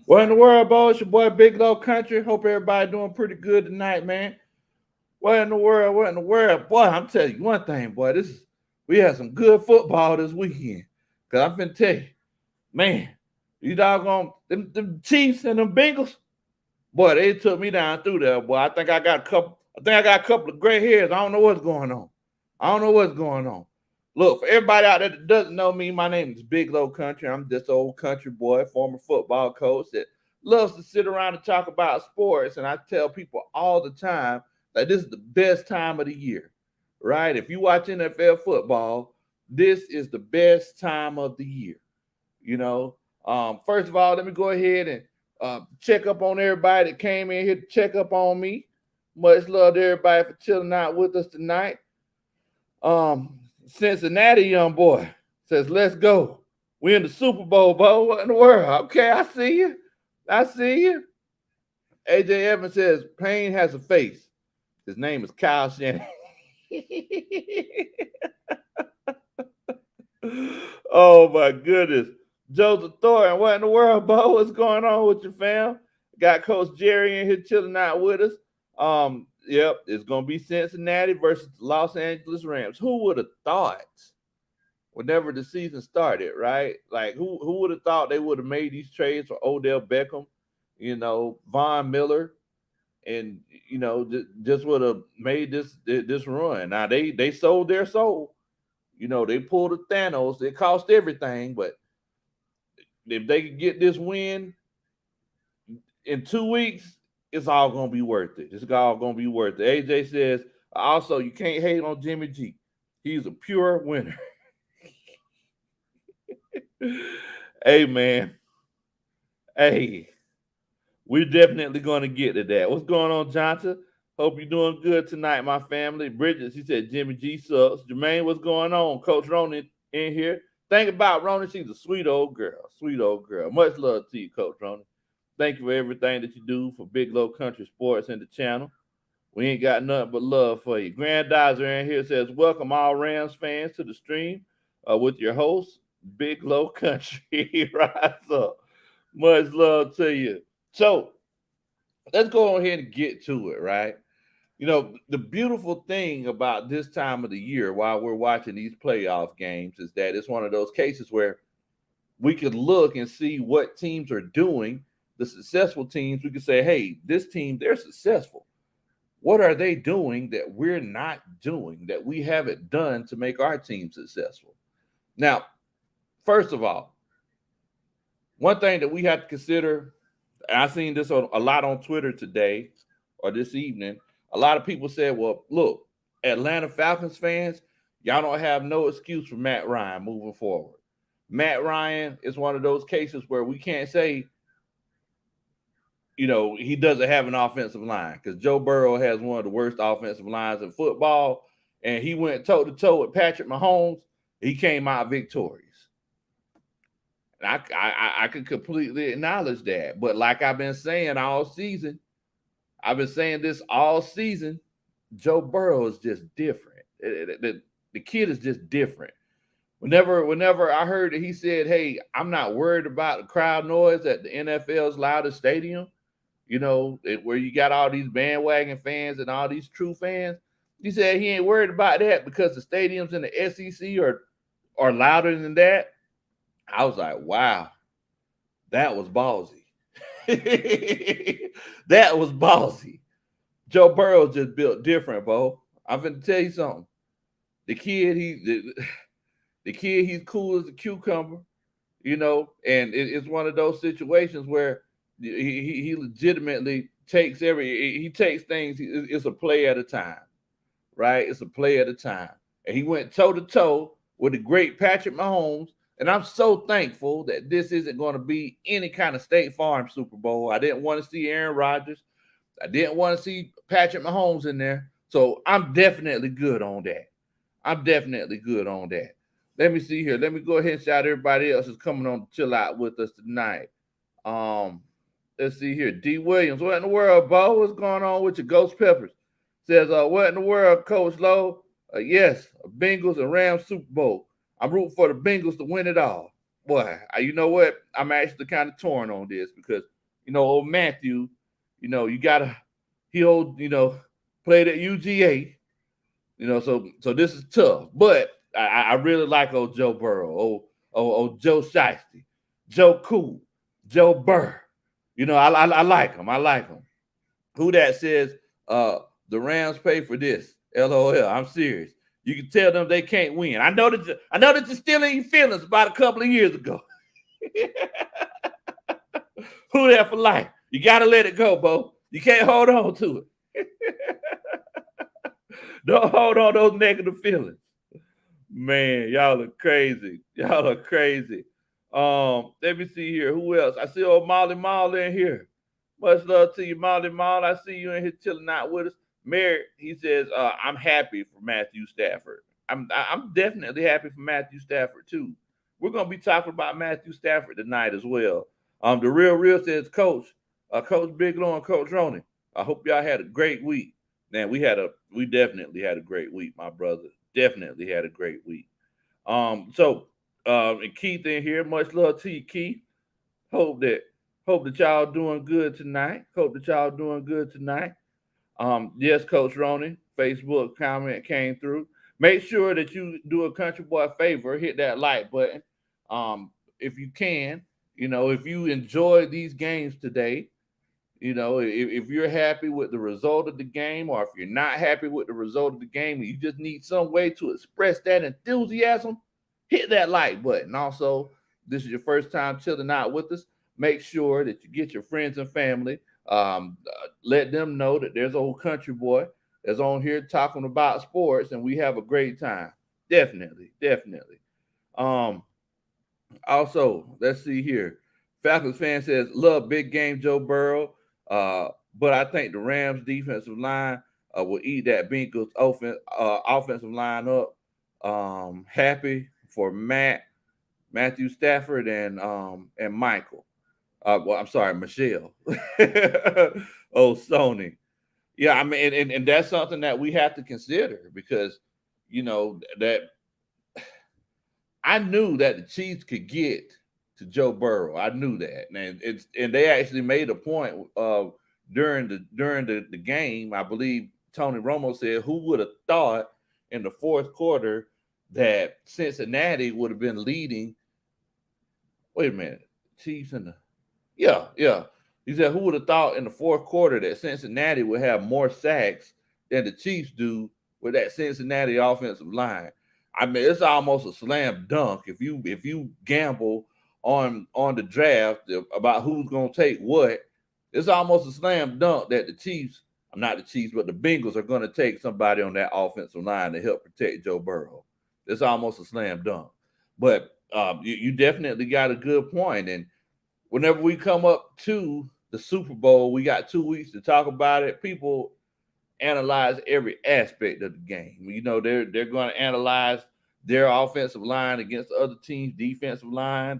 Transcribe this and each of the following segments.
What in the world, boy? It's your boy Big Low Country. Hope everybody doing pretty good tonight, man. What in the world? What in the world? Boy, I'm telling you one thing, boy. We had some good football this weekend. Cause I'm finna tell you, man, you doggone them Chiefs and them Bengals, boy, they took me down through there, boy. I got a couple of gray hairs. I don't know what's going on. I don't know what's going on. Look, for everybody out there that doesn't know me, my name is Big Low Country. I'm just an old country boy, former football coach that loves to sit around and talk about sports. And I tell people all the time that this is the best time of the year, right? If you watch NFL football, this is the best time of the year. You know, first of all, let me go ahead and check up on everybody that came in here to check up on me. Much love to everybody for chilling out with us tonight. Cincinnati young boy says, "Let's go. We in the Super Bowl, Bo. What in the world? Okay, I see you. I see you." AJ Evans says, "Payne has a face. His name is Kyle Shanahan." Oh my goodness. Joseph Thornton, what in the world, Bo? What's going on with your fam? Got Coach Jerry in here chilling out with us. Yep, it's gonna be Cincinnati versus the Los Angeles Rams. Who would have thought whenever the season started, right? Like who would have thought they would have made these trades for Odell Beckham, Von Miller, and just would have made this run. Now they sold their soul. They pulled a Thanos. It cost everything, but if they could get this win in 2 weeks, it's all gonna be worth it. It's all gonna be worth it. AJ says also you can't hate on Jimmy G. He's a pure winner. Hey man, hey, we're definitely gonna get to that. What's going on, Johnson? Hope you're doing good tonight, my family. Bridget, she said Jimmy G sucks. Jermaine, what's going on? Coach Ronan in here. Think about Ronan. She's a sweet old girl. Sweet old girl. Much love to you, Coach Ronan. Thank you for everything that you do for Big Low Country Sports and the channel. We ain't got nothing but love for you. Grandizer in here says, "Welcome all Rams fans to the stream with your host, Big Low Country." Rise up. Much love to you. So let's go ahead and get to it, right? The beautiful thing about this time of the year while we're watching these playoff games is that it's one of those cases where we could look and see what teams are doing. The successful teams, we could say, hey, this team, they're successful. What are they doing that we're not doing, that we haven't done to make our team successful? Now, first of all, one thing that we have to consider, and I've seen this a lot on Twitter today or this evening, a lot of people said, well, look, Atlanta Falcons fans, y'all don't have no excuse for Matt Ryan moving forward. Matt Ryan is one of those cases where we can't say, he doesn't have an offensive line because Joe Burrow has one of the worst offensive lines in football, and he went toe-to-toe with Patrick Mahomes. He came out victorious. And I can completely acknowledge that. But like I've been saying all season, Joe Burrow is just different. The kid is just different. Whenever I heard that he said, hey, I'm not worried about the crowd noise at the NFL's loudest stadium, where you got all these bandwagon fans and all these true fans. He said he ain't worried about that because the stadiums in the SEC are louder than that. I was like, wow, that was ballsy. That was ballsy. Joe Burrow just built different, Bo. I'm going to tell you something. The kid, he's cool as a cucumber, and it's one of those situations where he legitimately takes things. It's a play at a time, right? It's a play at a time. And he went toe to toe with the great Patrick Mahomes. And I'm so thankful that this isn't going to be any kind of State Farm Super Bowl. I didn't want to see Aaron Rodgers. I didn't want to see Patrick Mahomes in there. So I'm definitely good on that. Let me see here. Let me go ahead and shout everybody else who's coming on to chill out with us tonight. Let's see here. D. Williams, what in the world, Bo? What's going on with your Ghost Peppers? Says, what in the world, Coach Lowe? Yes, Bengals and Rams Super Bowl. I'm rooting for the Bengals to win it all. Boy, you know what? I'm actually kind of torn on this because old Matthew, you gotta he'll play at UGA, so this is tough. But I really like old Joe Burrow, old Joe Shiesty, Joe Cool, Joe Burr. I like him. I like him. Who that says the Rams pay for this? LOL. I'm serious. You can tell them they can't win. I know that you're still in your feelings about a couple of years ago. Who that for life? You gotta let it go, Bo. You can't hold on to it. Don't hold on those negative feelings. Man, y'all are crazy. Y'all are crazy. Let me see here. Who else? I see old Molly Mall in here. Much love to you, Molly Mall. I see you in here chilling out with us. Merritt, he says, I'm happy for Matthew Stafford. I'm definitely happy for Matthew Stafford too. We're gonna be talking about Matthew Stafford tonight as well. The real says, Coach Big Low and Coach Roney. I hope y'all had a great week. Man, we definitely had a great week, my brother. Definitely had a great week. And Keith in here. Much love to you, Keith. Hope that y'all doing good tonight. Yes, Coach Roney. Facebook comment came through. Make sure that you do a country boy a favor. Hit that like button. If you can, if you enjoy these games today, if you're happy with the result of the game, or if you're not happy with the result of the game, and you just need some way to express that enthusiasm, hit that like button. Also, this is your first time chilling out with us. Make sure that you get your friends and family. Let them know that there's old country boy that's on here talking about sports, and we have a great time. Definitely. Also, let's see here. Falcons fan says, love big game Joe Burrow, but I think the Rams defensive line will eat that Bengals offensive line up. Happy for Matthew Stafford and Michael. I'm sorry, Michelle. Oh, Sony. Yeah, I mean, and that's something that we have to consider because, that I knew that the Chiefs could get to Joe Burrow. I knew that, and they actually made a point during the game. I believe Tony Romo said, "Who would have thought in the fourth quarter that Cincinnati would have been leading?" Wait a minute, Chiefs in the yeah. He said, "Who would have thought in the fourth quarter that Cincinnati would have more sacks than the Chiefs do with that Cincinnati offensive line?" I mean, it's almost a slam dunk if you gamble on the draft about who's going to take what. It's almost a slam dunk that not the Chiefs, but the Bengals are going to take somebody on that offensive line to help protect Joe Burrow. It's almost a slam dunk. But you definitely got a good point. And whenever we come up to the Super Bowl, we got 2 weeks to talk about it. People analyze every aspect of the game. They're going to analyze their offensive line against the other team's defensive line,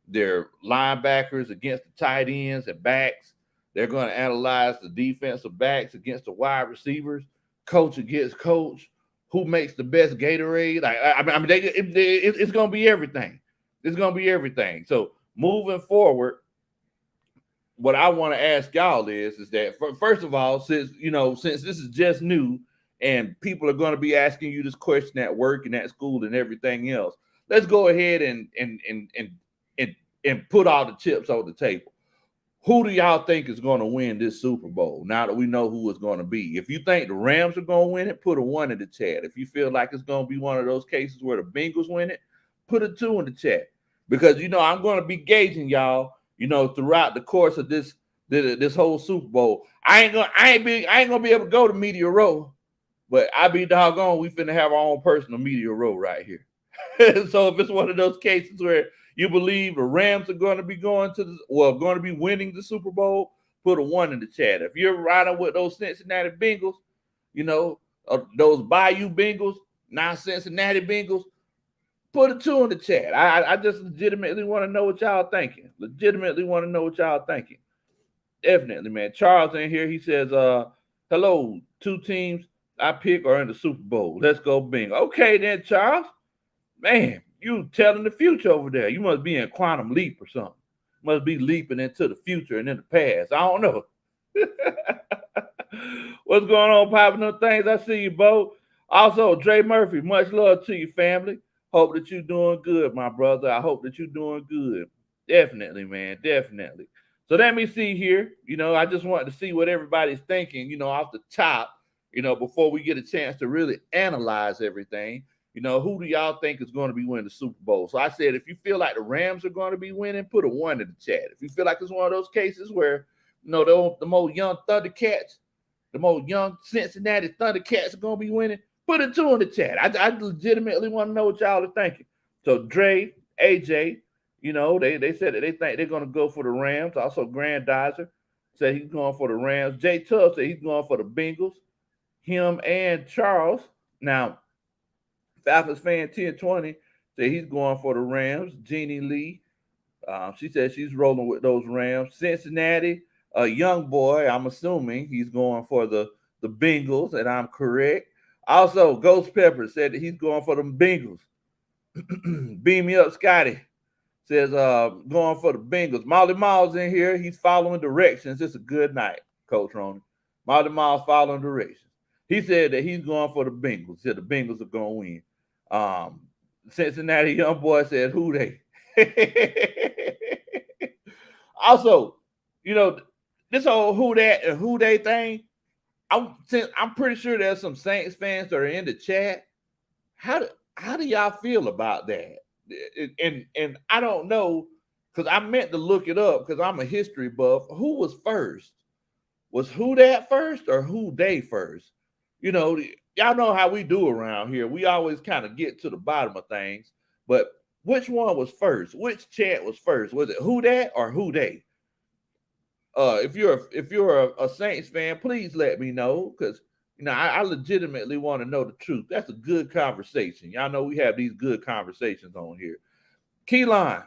their linebackers against the tight ends and backs. They're going to analyze the defensive backs against the wide receivers, coach against coach, who makes the best Gatorade. It's going to be everything. It's going to be everything. So moving forward, what I want to ask y'all is that first of all, since this is just new and people are going to be asking you this question at work and at school and everything else, let's go ahead and put all the chips on the table. Who do y'all think is going to win this Super Bowl now that we know who it's going to be? If you think the Rams are going to win it, put a 1 in the chat. If you feel like it's going to be one of those cases where the Bengals win it, put a 2 in the chat. Because, I'm going to be gauging y'all, throughout the course of this whole Super Bowl. I ain't gonna be able to go to Media Row, but I be doggone, we finna have our own personal Media Row right here. So if it's one of those cases where you believe the Rams are going to be going to be winning the Super Bowl, put a 1 in the chat. If you're riding with those Cincinnati Bengals, those Bayou Bengals, not Cincinnati Bengals, put a 2 in the chat. I just legitimately want to know what y'all thinking. Definitely, man. Charles in here. He says, hello, 2 teams I pick are in the Super Bowl. Let's go Bengals. Okay, then, Charles. Man, you telling the future over there. You must be in Quantum Leap or something. must be leaping into the future and in the past. I don't know. What's going on, popping up things? I see you, Bo. Also, Dre Murphy, much love to you, family. Hope that you're doing good, my brother. I hope that you're doing good. Definitely, man. Definitely. So let me see here. I just wanted to see what everybody's thinking, off the top, before we get a chance to really analyze everything. Who do y'all think is going to be winning the Super Bowl? So I said, if you feel like the Rams are going to be winning, put a 1 in the chat. If you feel like it's one of those cases where, the more young Thundercats, the more young Cincinnati Thundercats are going to be winning, put a 2 in the chat. I legitimately want to know what y'all are thinking. So Dre, AJ, they said that they think they're going to go for the Rams. Also, Grandizer said he's going for the Rams. Jay Tubb said he's going for the Bengals. Him and Charles. Now, Falcons fan 1020 said he's going for the Rams. Jeannie Lee, she said she's rolling with those Rams. Cincinnati, a young boy, I'm assuming he's going for the Bengals, and I'm correct. Also, Ghost Pepper said that he's going for the Bengals. Beam me up, Scotty. Says going for the Bengals. Molly Miles in here. He's following directions. It's a good night, Coach Roney. Molly Miles following directions. He said that he's going for the Bengals. He said the Bengals are going to win. Cincinnati young boy said, who they? Also, this whole who that and who they thing, I'm pretty sure there's some Saints fans that are in the chat. How do y'all feel about that? And I don't know, because I meant to look it up because I'm a history buff. Who was first? Was who that first or who they first? Y'all know how we do around here. We always kind of get to the bottom of things. But which one was first? Which chat was first? Was it who that or who they? If you're a Saints fan, please let me know, because I legitimately want to know the truth. That's a good conversation. Y'all know we have these good conversations on here. Keelan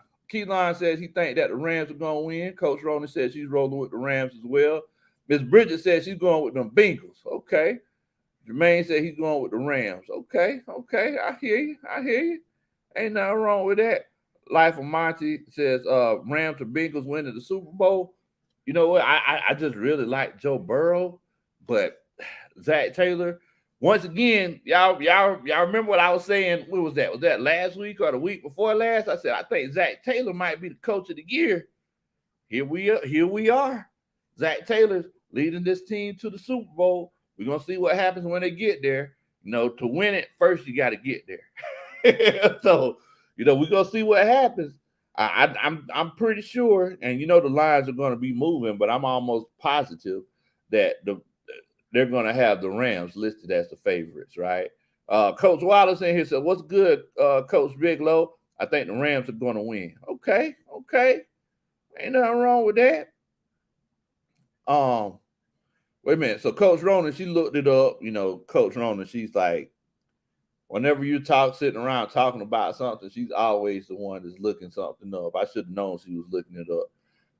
says he thinks that the Rams are going to win. Coach Ronan says she's rolling with the Rams as well. Miss Bridget says she's going with them Bengals. Okay. Jermaine said he's going with the Rams. Okay. I hear you. Ain't nothing wrong with that. Life of Monty says Rams or Bengals winning the Super Bowl. You know what? I just really like Joe Burrow, but Zach Taylor, once again, y'all remember what I was saying? What was that? Was that last week or the week before last? I said I think Zach Taylor might be the coach of the year. Here we are. Zach Taylor's leading this team to the Super Bowl. We're gonna see what happens when they get there. To win it, first you got to get there. So, we're gonna see what happens. I'm pretty sure, and the lines are going to be moving, but I'm almost positive that they're going to have the Rams listed as the favorites, right? Coach Wallace in here said, "What's good, Coach Big Low? I think the Rams are going to win." Okay, ain't nothing wrong with that. Wait a minute. So Coach Ronan, she looked it up. Coach Ronan, she's like, whenever you sitting around talking about something, she's always the one that's looking something up. I should have known she was looking it up.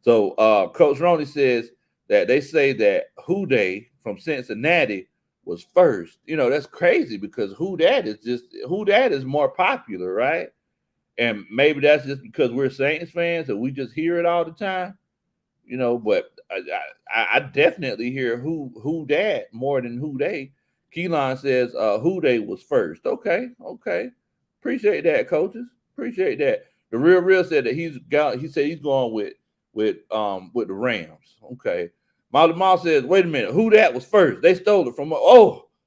So Coach Roney says that they say that who they from Cincinnati was first. That's crazy, because who that is more popular, right? And maybe that's just because we're Saints fans and we just hear it all the time. But I definitely hear who that more than who they. Keelan says who they was first. Okay. Appreciate that, coaches. Appreciate that. The real said that he said he's going with the Rams. Okay. Molly Moss says, wait a minute, who that was first? They stole it from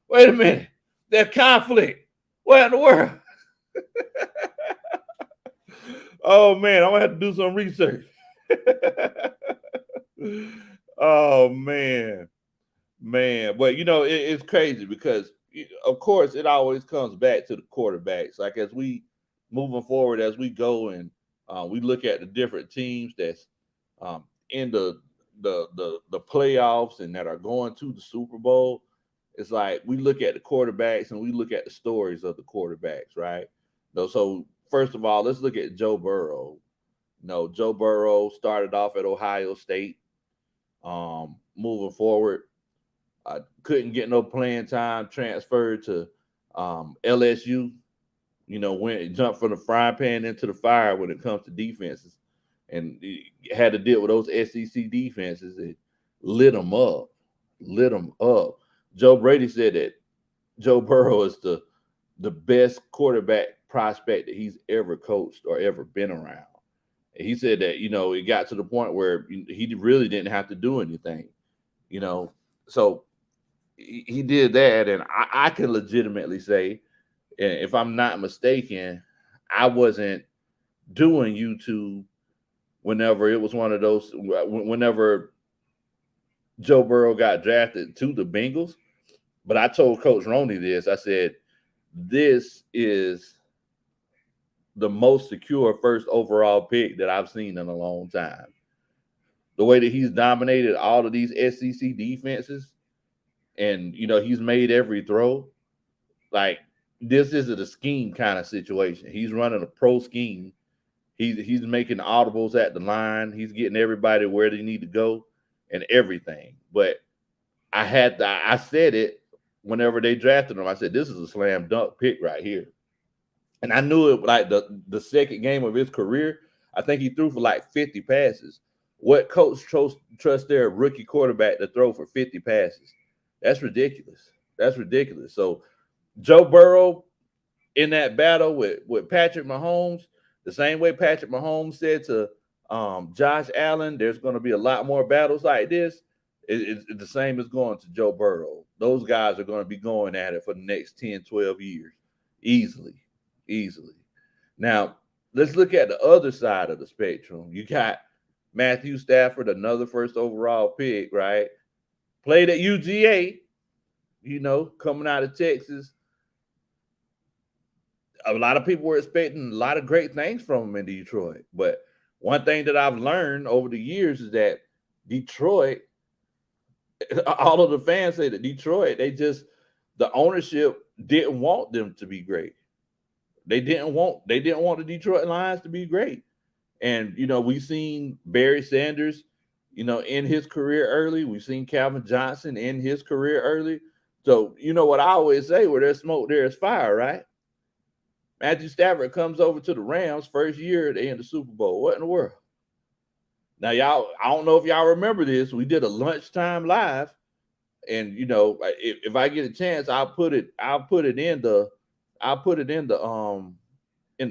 wait a minute. That conflict. What in the world? Oh man, I'm gonna have to do some research. Oh man. But it's crazy because of course it always comes back to the quarterbacks. Like, as we moving forward, as we go and we look at the different teams that's in the playoffs and that are going to the Super Bowl, it's like we look at the quarterbacks and we look at the stories of the quarterbacks, right? So first of all, let's look at Joe Burrow. Joe Burrow started off at Ohio State. Moving forward, couldn't get no playing time, transferred to LSU. Jumped from the frying pan into the fire when it comes to defenses. and he had to deal with those SEC defenses that lit them up, lit them up. Joe Brady said that Joe Burrow is the best quarterback prospect that he's ever coached or ever been around. And he said that, it got to the point where he really didn't have to do anything, you know. So he did that, and I can legitimately say, and if I'm not mistaken, I wasn't doing YouTube whenever it was one of those, whenever Joe Burrow got drafted to the Bengals. But I told Coach Roney this. I said, this is the most secure first overall pick that I've seen in a long time. The way that he's dominated all of these SEC defenses, and he's made every throw. Like, this isn't a scheme kind of situation. He's running a pro scheme. He's making audibles at the line. He's getting everybody where they need to go and everything. But I said it whenever they drafted him. I said, this is a slam dunk pick right here. And I knew it, like the second game of his career, I think he threw for like 50 passes. What coach trust their rookie quarterback to throw for 50 passes? That's ridiculous. That's ridiculous. So Joe Burrow in that battle with Patrick Mahomes, the same way Patrick Mahomes said to Josh Allen, there's going to be a lot more battles like this. It's the same as going to Joe Burrow. Those guys are going to be going at it for the next 10, 12 years. Easily. Now, let's look at the other side of the spectrum. You got Matthew Stafford, another first overall pick, right? Played at UGA, coming out of Texas. A lot of people were expecting a lot of great things from him in Detroit. But one thing that I've learned over the years is that Detroit, all of the fans say that Detroit, the ownership didn't want them to be great. They didn't want the Detroit Lions to be great. And, we've seen Barry Sanders, in his career early. We've seen Calvin Johnson in his career early. So, what I always say, where there's smoke, there's fire, right? Matthew Stafford comes over to the Rams first year, they in the Super Bowl. What in the world? Now, y'all, I don't know if y'all remember this. We did a lunchtime live, and if I get a chance, I'll put it in the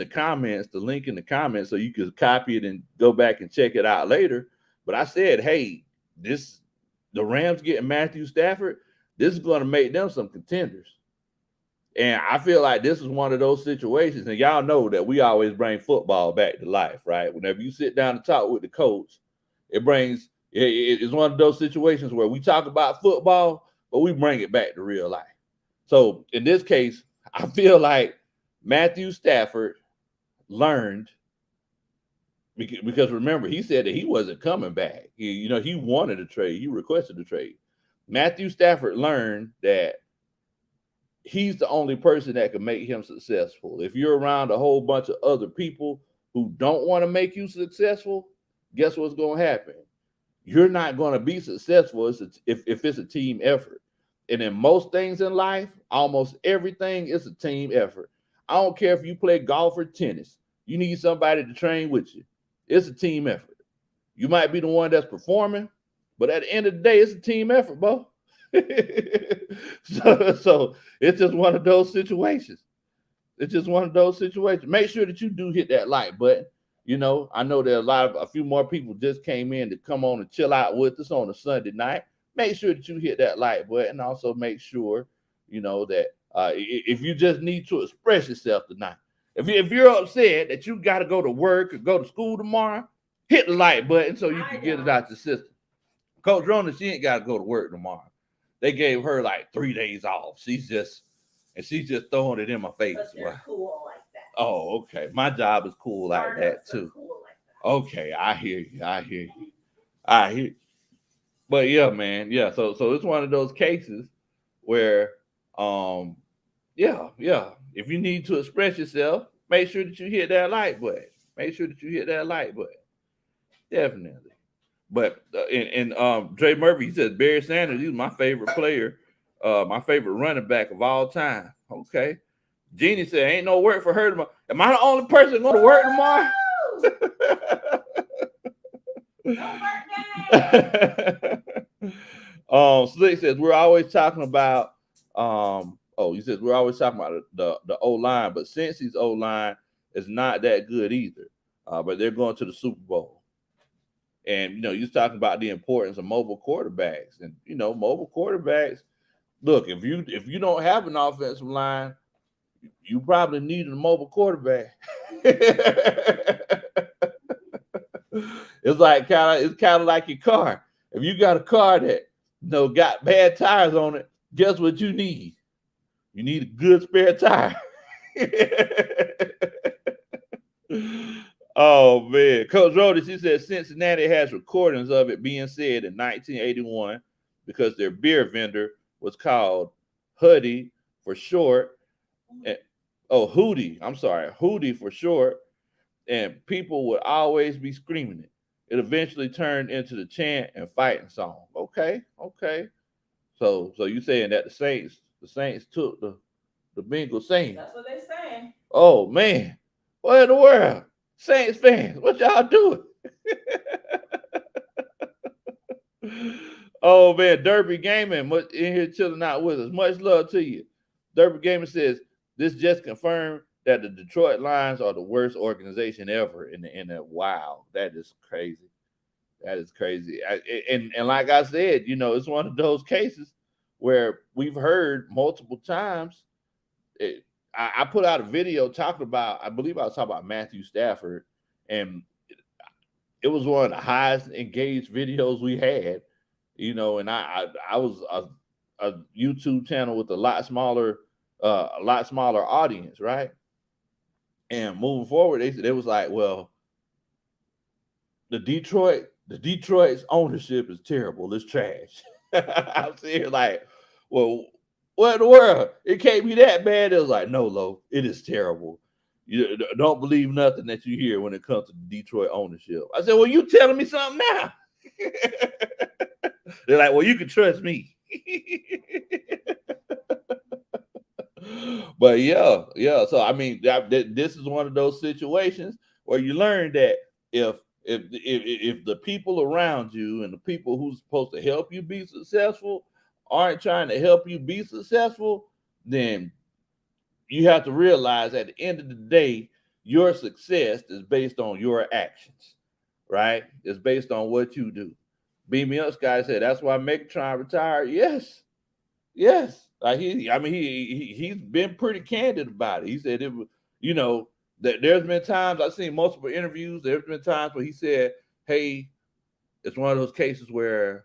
comments, the link in the comments, so you can copy it and go back and check it out later. But I said, hey, the Rams getting Matthew Stafford, this is going to make them some contenders. And I feel like this is one of those situations, and y'all know that we always bring football back to life, right? Whenever you sit down and talk with the coach, it's one of those situations where we talk about football, but we bring it back to real life. So in this case, I feel like Matthew Stafford learned, because remember, he said that he wasn't coming back. He wanted a trade. He requested a trade. Matthew Stafford learned that he's the only person that can make him successful. If you're around a whole bunch of other people who don't want to make you successful, guess what's going to happen? You're not going to be successful if it's a team effort. And in most things in life, almost everything is a team effort. I don't care if you play golf or tennis. You need somebody to train with you. It's a team effort. You might be the one that's performing, but at the end of the day, it's a team effort, bro. So it's just one of those situations. Make sure that you do hit that like button. I know that a few more people just came in to come on and chill out with us on a Sunday night. Make sure that you hit that like button. Also make sure, that if you just need to express yourself tonight, if you're upset that you got to go to work or go to school tomorrow, hit the like button so you can get it out your system. Coach Rona, she ain't got to go to work tomorrow. They gave her like 3 days off. She's just throwing it in my face. They're cool like that. Oh, okay. My job is cool like that too. Cool like that. Okay, I hear you. But yeah, man, yeah. So it's one of those cases where, if you need to express yourself, make sure that you hit that like button. Definitely. But Dre Murphy, he says Barry Sanders, he's my favorite player, my favorite running back of all time. Okay. Jeannie said, ain't no work for her tomorrow. Am I the only person going to work tomorrow? Slick says we're always talking about he says we're always talking about the O line, but Cincy's O line is not that good either. But they're going to the Super Bowl. And you're talking about the importance of mobile quarterbacks. And mobile quarterbacks, look, if you don't have an offensive line, you probably need a mobile quarterback. It's kind of like your car. If you got a car that got bad tires on it, guess what you need? You need a good spare tire. Oh man, Coach Rhodes, he said Cincinnati has recordings of it being said in 1981 because their beer vendor was called Huddy for short. And, Hootie. I'm sorry, Hootie for short. And people would always be screaming it. It eventually turned into the chant and fighting song. Okay. So you saying that the Saints took the Bengals saying? That's what they're saying. Oh man, what in the world? Saints fans, what y'all doing? Oh man, Derby Gaming in here chilling out with us. Much love to you. Derby Gaming says this just confirmed that the Detroit Lions are the worst organization ever in the NFL. Wow, that is crazy. That is crazy. And like I said, it's one of those cases where we've heard multiple times. I put out a video talking about, I believe I was talking about Matthew Stafford, and it was one of the highest engaged videos we had, and I was a YouTube channel with a lot smaller audience, right? And moving forward, they was like, well, the Detroit's ownership is terrible. It's trash. I'm sitting here like, well, what in the world? It can't be that bad. It was like, no, Lo, it is terrible. You don't believe nothing that you hear when it comes to Detroit ownership. I said, well, you telling me something now? They're like, well, you can trust me. But yeah. So I mean, this is one of those situations where you learn that if the people around you and the people who's supposed to help you be successful aren't trying to help you be successful, then you have to realize at the end of the day, your success is based on your actions, right? It's based on what you do. Beam Me Up Scott said, that's why Megatron retired. Yes. Like he's been pretty candid about it. He said it was, that there's been times I've seen multiple interviews. There's been times where he said, hey, it's one of those cases where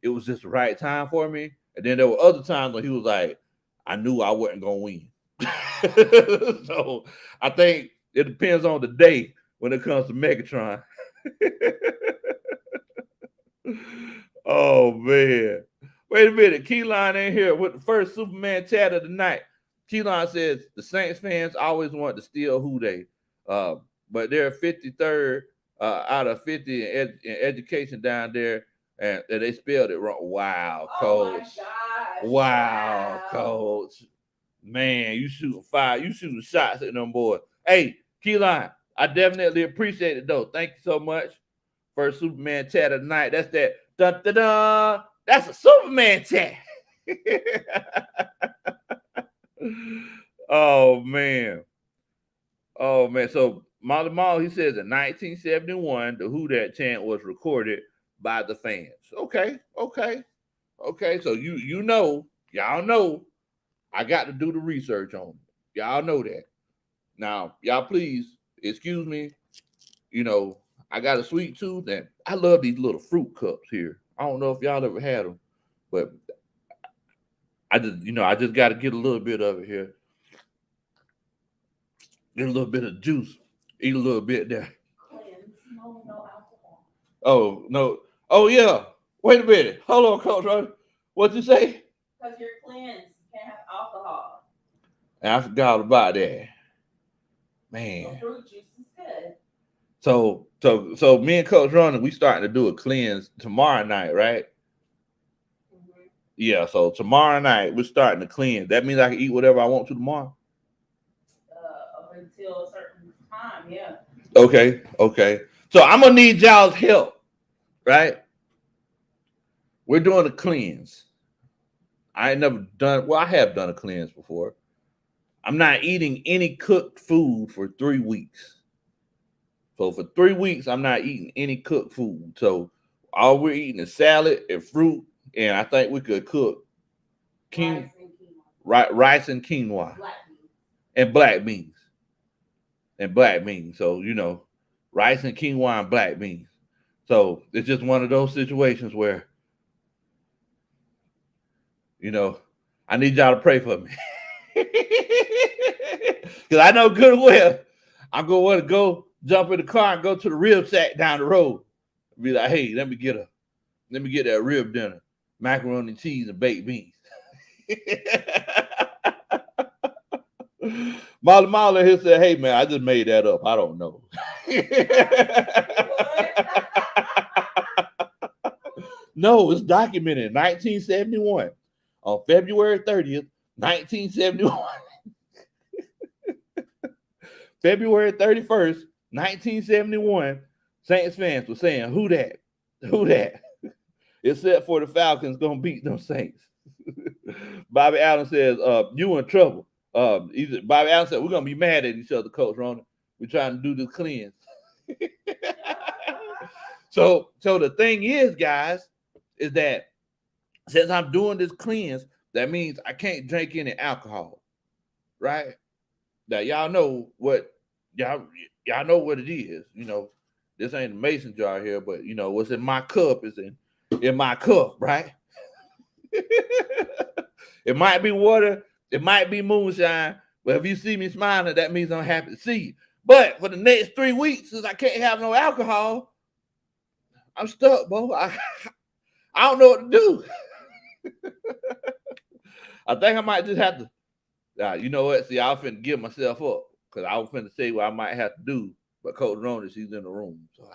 it was just the right time for me. And then there were other times when he was like, I knew I wasn't going to win. So I think it depends on the day when it comes to Megatron. Oh, man. Wait a minute. Keylon in here with the first Superman chat of the night. Keylon says the Saints fans always want to steal Houday, but they're 53rd out of 50 in education down there, and they spelled it wrong. Wow, Coach. Wow, Coach. Man, you shooting fire. You shooting shots at them boys. Hey, Keylon, I definitely appreciate it, though. Thank you so much. First Superman chat of the night. That's that. Da-da-da. That's a Superman chat. Oh man. So Molly Mall, he says in 1971, the Who Dat chant was recorded by the fans. Okay. So y'all know I got to do the research on it. Y'all know that. Now, y'all please excuse me. I got a sweet tooth and I love these little fruit cups here. I don't know if y'all ever had them, but I just got to get a little bit of it here. Get a little bit of juice. Eat a little bit there. No alcohol. Oh, no. Oh, yeah. Wait a minute. Hold on, Coach. What'd you say? Because you're cleansed. You can't have alcohol. I forgot about that. Man. So fruit juice is good. So me and Coach Ronnie, we starting to do a cleanse tomorrow night, right? Mm-hmm. Yeah, so tomorrow night we're starting to cleanse. That means I can eat whatever I want to tomorrow? Up until a certain time, yeah. Okay. So I'm gonna need y'all's help. right? We're doing a cleanse. I ain't never done, well, I have done a cleanse before. I'm not eating any cooked food for 3 weeks. So for 3 weeks, I'm not eating any cooked food. So all we're eating is salad and fruit, and I think we could cook rice and quinoa and black beans and black beans. So rice and quinoa and black beans. So it's just one of those situations where I need y'all to pray for me. Because I know good and well I'm gonna want to go jump in the car and go to the rib shack down the road. Be like, hey, let me get that rib dinner, macaroni and cheese and baked beans. Molly here said, hey man, I just made that up. I don't know. No, it's documented in 1971 on February 30th, 1971. February 31st, 1971, Saints fans were saying, who that? Who that? Except for the Falcons gonna beat them Saints. Bobby Allen says, you in trouble. Bobby Allen said, we're gonna be mad at each other, Coach Ronald. We're trying to do this cleanse. So the thing is, guys, is that since I'm doing this cleanse, that means I can't drink any alcohol, right? Now y'all know what it is. This ain't a mason jar here, but what's in my cup is in my cup, right? It might be water, it might be moonshine, but if you see me smiling, that means I'm happy to see you. But for the next 3 weeks, since I can't have no alcohol, I'm stuck, bro. I don't know what to do. I think I might just have to. You know what? See, I was finna give myself up because I was finna say what I might have to do. But Coach Rona, she's in the room. So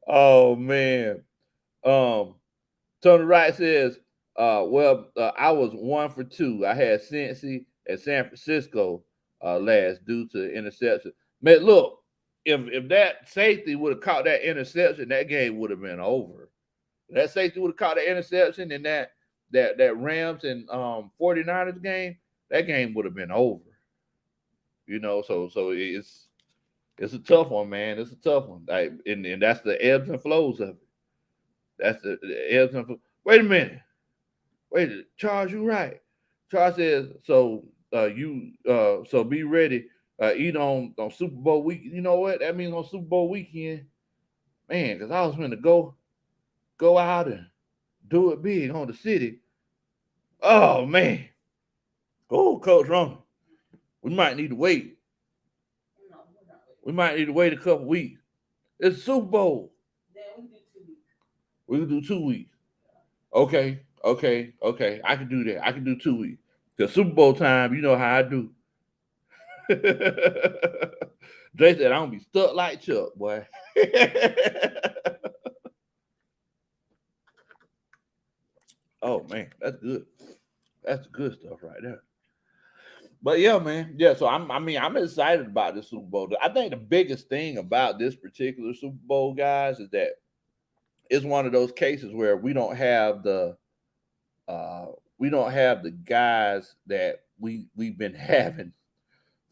oh man. Tony Wright says, I was 1 for 2. I had Cincy and San Francisco last due to interception. Man, look, if that safety would have caught that interception, that game would have been over. If that safety would have caught that interception in that Rams and 49ers game, that game would have been over. So it's a tough one, man. It's a tough one. And that's the ebbs and flows of it. That's the ebbs and flows. Wait a minute. Charles, you right. Charles says, so so be ready. Eat on Super Bowl week. You know what? That means on Super Bowl weekend, man, because I was going to go out and do it big on the city. Oh man. Oh, Coach Ron. We might need to wait. We might need to wait a couple weeks. It's Super Bowl. Then we can do 2 weeks. Okay. I can do that. I can do 2 weeks. The Super Bowl time, you know how I do. Dre said, I'm going to be stuck like Chuck, boy. Oh, man, that's good. That's the good stuff right there. But yeah, man. Yeah, so I'm excited about this Super Bowl. I think the biggest thing about this particular Super Bowl, guys, is that it's one of those cases where we don't have the guys that we've been having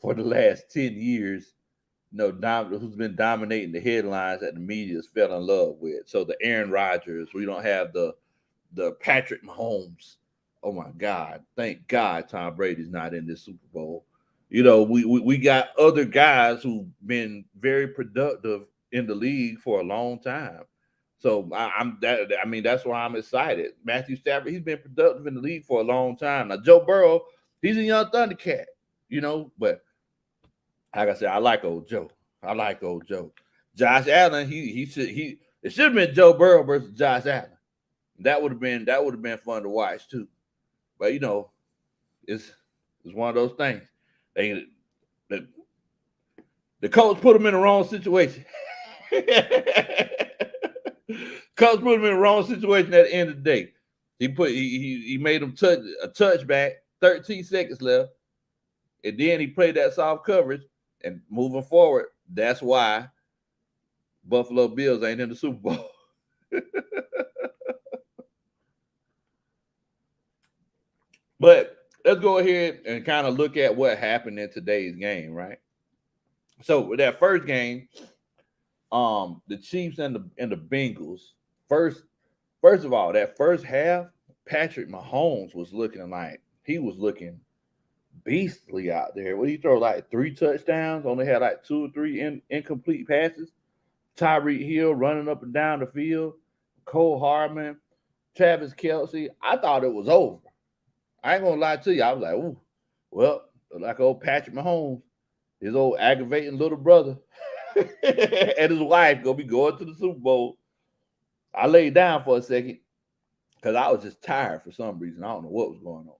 for the last 10 years, who's been dominating the headlines that the media's fell in love with. So the Aaron Rodgers, we don't have the Patrick Mahomes. Oh my God! Thank God Tom Brady's not in this Super Bowl. We got other guys who've been very productive in the league for a long time. So that's why I'm excited. Matthew Stafford, he's been productive in the league for a long time. Now Joe Burrow, he's a young Thundercat, but like I said, I like old Joe. Josh Allen, it should have been Joe Burrow versus Josh Allen. That would have been fun to watch too. But it's one of those things. The coach put him in the wrong situation. Coach put him in the wrong situation at the end of the day. He made him touch a touchback, 13 seconds left, and then he played that soft coverage. And moving forward, that's why Buffalo Bills ain't in the Super Bowl. But let's go ahead and kind of look at what happened in today's game, right? So with that first game, the Chiefs and the Bengals. First, first of all, that first half, Patrick Mahomes was looking like he was looking beastly out there. What he throw like 3 touchdowns? Only had like 2 or 3 incomplete passes. Tyreek Hill running up and down the field. Cole Hardman, Travis Kelsey. I thought it was over. I ain't gonna lie to you. I was like, ooh, well, like old Patrick Mahomes, his old aggravating little brother, and his wife gonna be going to the Super Bowl. I laid down for a second because I was just tired for some reason. I don't know what was going on.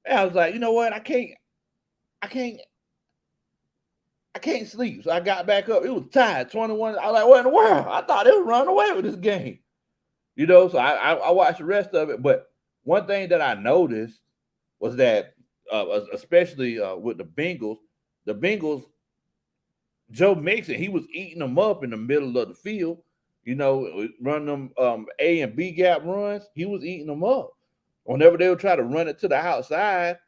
And I was like, you know what? I can't, I can't sleep. So I got back up. It was tired. 21. I was like, what in the world? I thought they would run away with this game. So I watched the rest of it. But one thing that I noticed was that, especially with the Bengals, Joe Mixon, he was eating them up in the middle of the field. Running them A and B gap runs, he was eating them up. Whenever they would try to run it to the outside,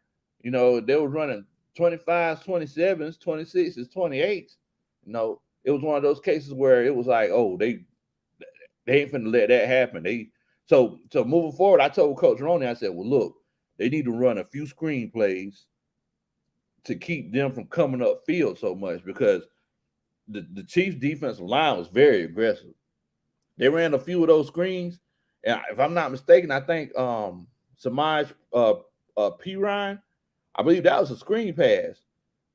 they were running 25s, 27s, 26s, 28s. It was one of those cases where it was like, oh, they ain't finna let that happen. So moving forward, I told Coach Roney, I said, well, look, they need to run a few screen plays to keep them from coming up field so much because the Chiefs defensive line was very aggressive. They ran a few of those screens, and if I'm not mistaken, I think Samaj P. Ryan, I believe that was a screen pass.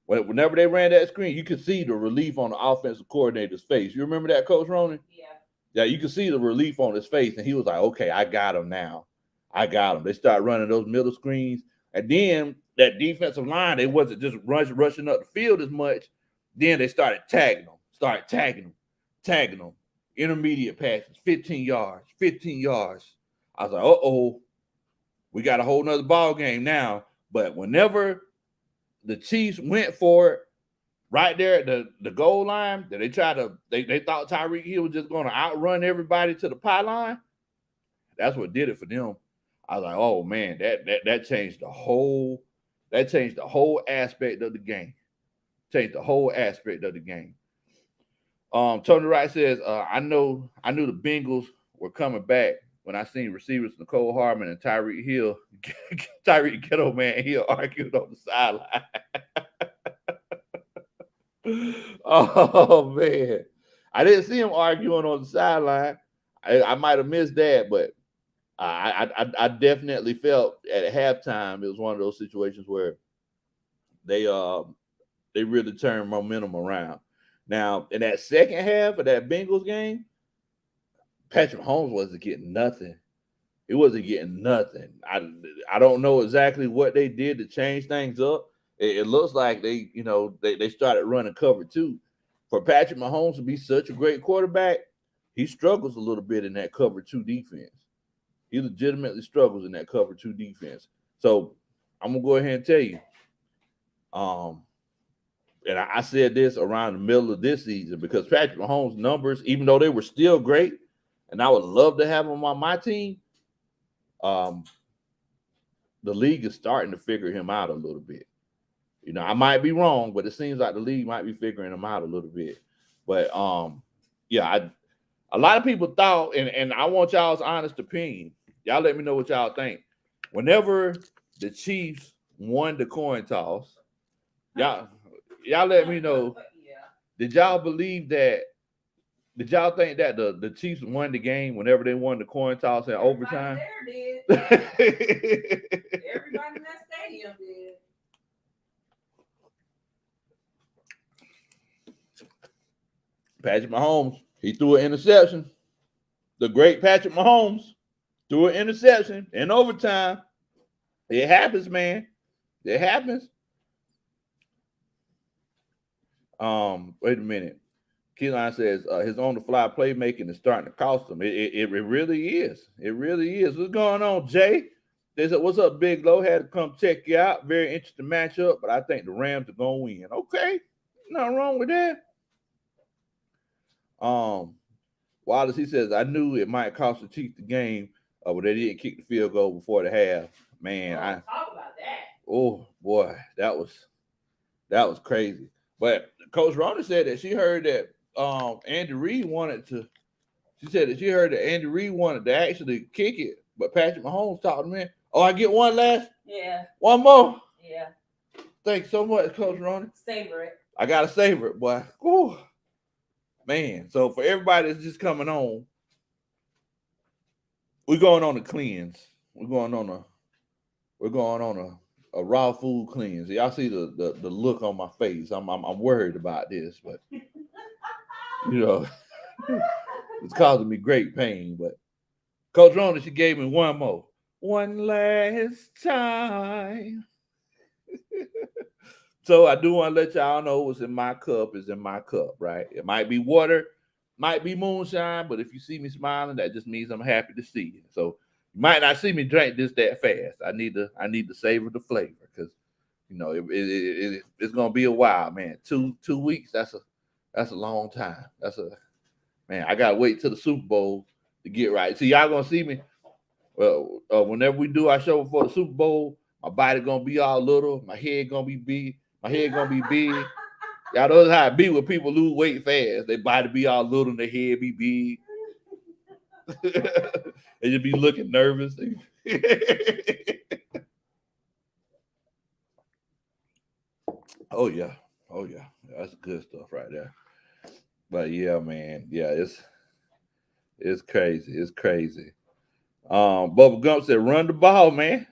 Whenever they ran that screen, you could see the relief on the offensive coordinator's face. You remember that, Coach Ronan? Yeah. Yeah, you could see the relief on his face, and he was like, okay, I got him now. I got him. They started running those middle screens, and then that defensive line, they wasn't just rushing up the field as much. Then they started tagging them. Intermediate passes, 15 yards, 15 yards. I was like, uh-oh, we got a whole nother ball game now. But whenever the Chiefs went for it, right there at the goal line, that they thought Tyreek Hill was just going to outrun everybody to the pylon. That's what did it for them. I was like, oh man, that changed the whole aspect of the game. Changed the whole aspect of the game. Tony Wright says, I knew the Bengals were coming back when I seen receivers Nicole Hardman and Tyreek Hill, Tyreek Ghetto Man Hill arguing on the sideline. Oh man, I didn't see him arguing on the sideline. I might have missed that, but I definitely felt at halftime it was one of those situations where they really turned momentum around. Now, in that second half of that Bengals game, Patrick Mahomes wasn't getting nothing. He wasn't getting nothing. I don't know exactly what they did to change things up. It looks like they started running cover 2. For Patrick Mahomes to be such a great quarterback, he struggles a little bit in that cover 2 defense. He legitimately struggles in that cover 2 defense. So I'm gonna go ahead and tell you, and I said this around the middle of this season because Patrick Mahomes' numbers, even though they were still great, and I would love to have him on my team, the league is starting to figure him out a little bit. I might be wrong, but it seems like the league might be figuring him out a little bit. But yeah, a lot of people thought, and I want y'all's honest opinion. Y'all let me know what y'all think. Whenever the Chiefs won the coin toss, y'all let me know. Did y'all believe that? Did y'all think that the Chiefs won the game whenever they won the coin toss in overtime? Everybody there did. Everybody in that stadium did. Patrick Mahomes, he threw an interception. The great Patrick Mahomes threw an interception in overtime. It happens, man. It happens. Wait a minute. Keyline says his on-the-fly playmaking is starting to cost him. It really is. It really is. What's going on, Jay? They said, what's up, Big Low? Had to come check you out. Very interesting matchup, but I think the Rams are going to win. Okay. Nothing wrong with that. Wallace, he says, I knew it might cost the Chiefs the game, but they didn't kick the field goal before the half. Man, talk about that. Oh boy, that was crazy. But Coach Rona said that she heard that Andy Reid wanted to. She said that she heard that Andy Reid wanted to actually kick it, but Patrick Mahomes talked him in. Oh, I get one last. Yeah. One more. Yeah. Thanks so much, Coach Rona. Savor it. I gotta savor it, boy. Whew. Man, so for everybody that's just coming on, we're going on a cleanse. We're going on a raw food cleanse. Y'all see the look on my face. I'm worried about this, but you know, it's causing me great pain. But Coach Rona, she gave me one last time. So I do want to let y'all know what's in my cup is in my cup, right? It might be water, might be moonshine, but if you see me smiling, that just means I'm happy to see you. So you might not see me drink this that fast. I need to savor the flavor because you know it's gonna be a while, man. 2 weeks, that's a long time. Man, I gotta wait till the Super Bowl to get right. So y'all gonna see me. Well, whenever we do our show before the Super Bowl, my body gonna be all little, my head gonna be big. My head gonna be big. Y'all know how it be when people lose weight fast. Their body be all little and their head be big. They just be looking nervous. Oh yeah. That's good stuff right there. But yeah, man. Yeah, it's crazy. It's crazy. Bubba Gump said, run the ball, man.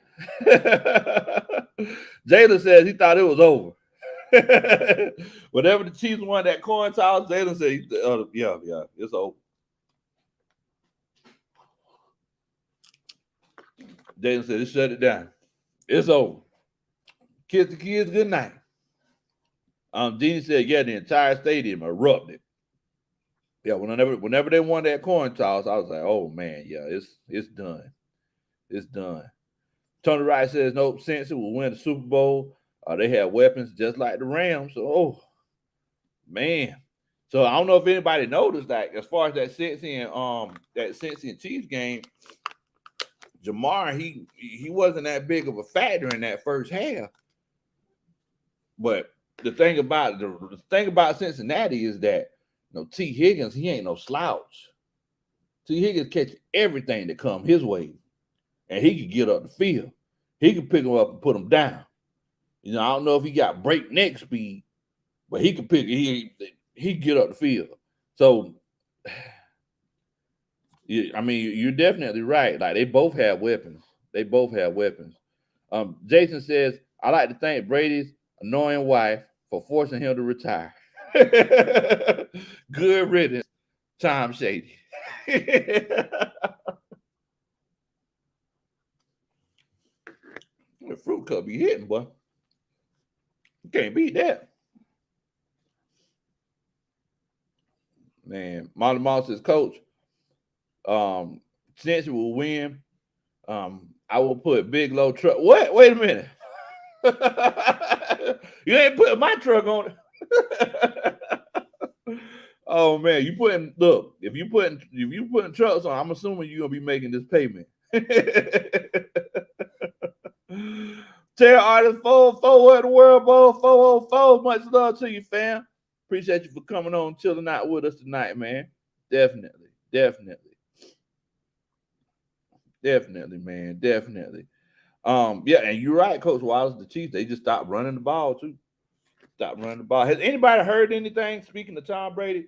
Jalen says he thought it was over. Whenever the Chiefs won that coin toss, Jalen said, yeah, it's over. Jalen said, just shut it down. It's over. Kiss the kids, good night. Jeannie said, yeah, the entire stadium erupted. Yeah, whenever they won that coin toss, I was like, oh man, yeah, it's done. It's done. Tony Wright says, nope, Cincy will win the Super Bowl. They have weapons just like the Rams. So, oh, man. So I don't know if anybody noticed that as far as that Cincy and Chiefs game, Jamar, he wasn't that big of a factor in that first half. But the thing about Cincinnati is that T. Higgins, he ain't no slouch. T. Higgins catch everything that come his way. And he could get up the field. He could pick him up and put him down. I don't know if he got breakneck speed, but he could he get up the field. So, I mean, you're definitely right. Like, they both have weapons. Jason says, I like to thank Brady's annoying wife for forcing him to retire. Good riddance, Tom Shady. The fruit cup be hitting, boy. You can't beat that. Man, Molly Moss says, Coach, since we will win, I will put Big Low truck. What? Wait a minute. You ain't putting my truck on it. Oh man, if you putting trucks on, I'm assuming you're gonna be making this payment. Tell artist 404 the world, boy, 404. Much love to you, fam. Appreciate you for coming on, chilling out with us tonight, man. Definitely, man. Definitely. Yeah, and you're right, Coach Wallace. The Chiefs, they just stopped running the ball too. Has anybody heard anything, speaking of Tom Brady,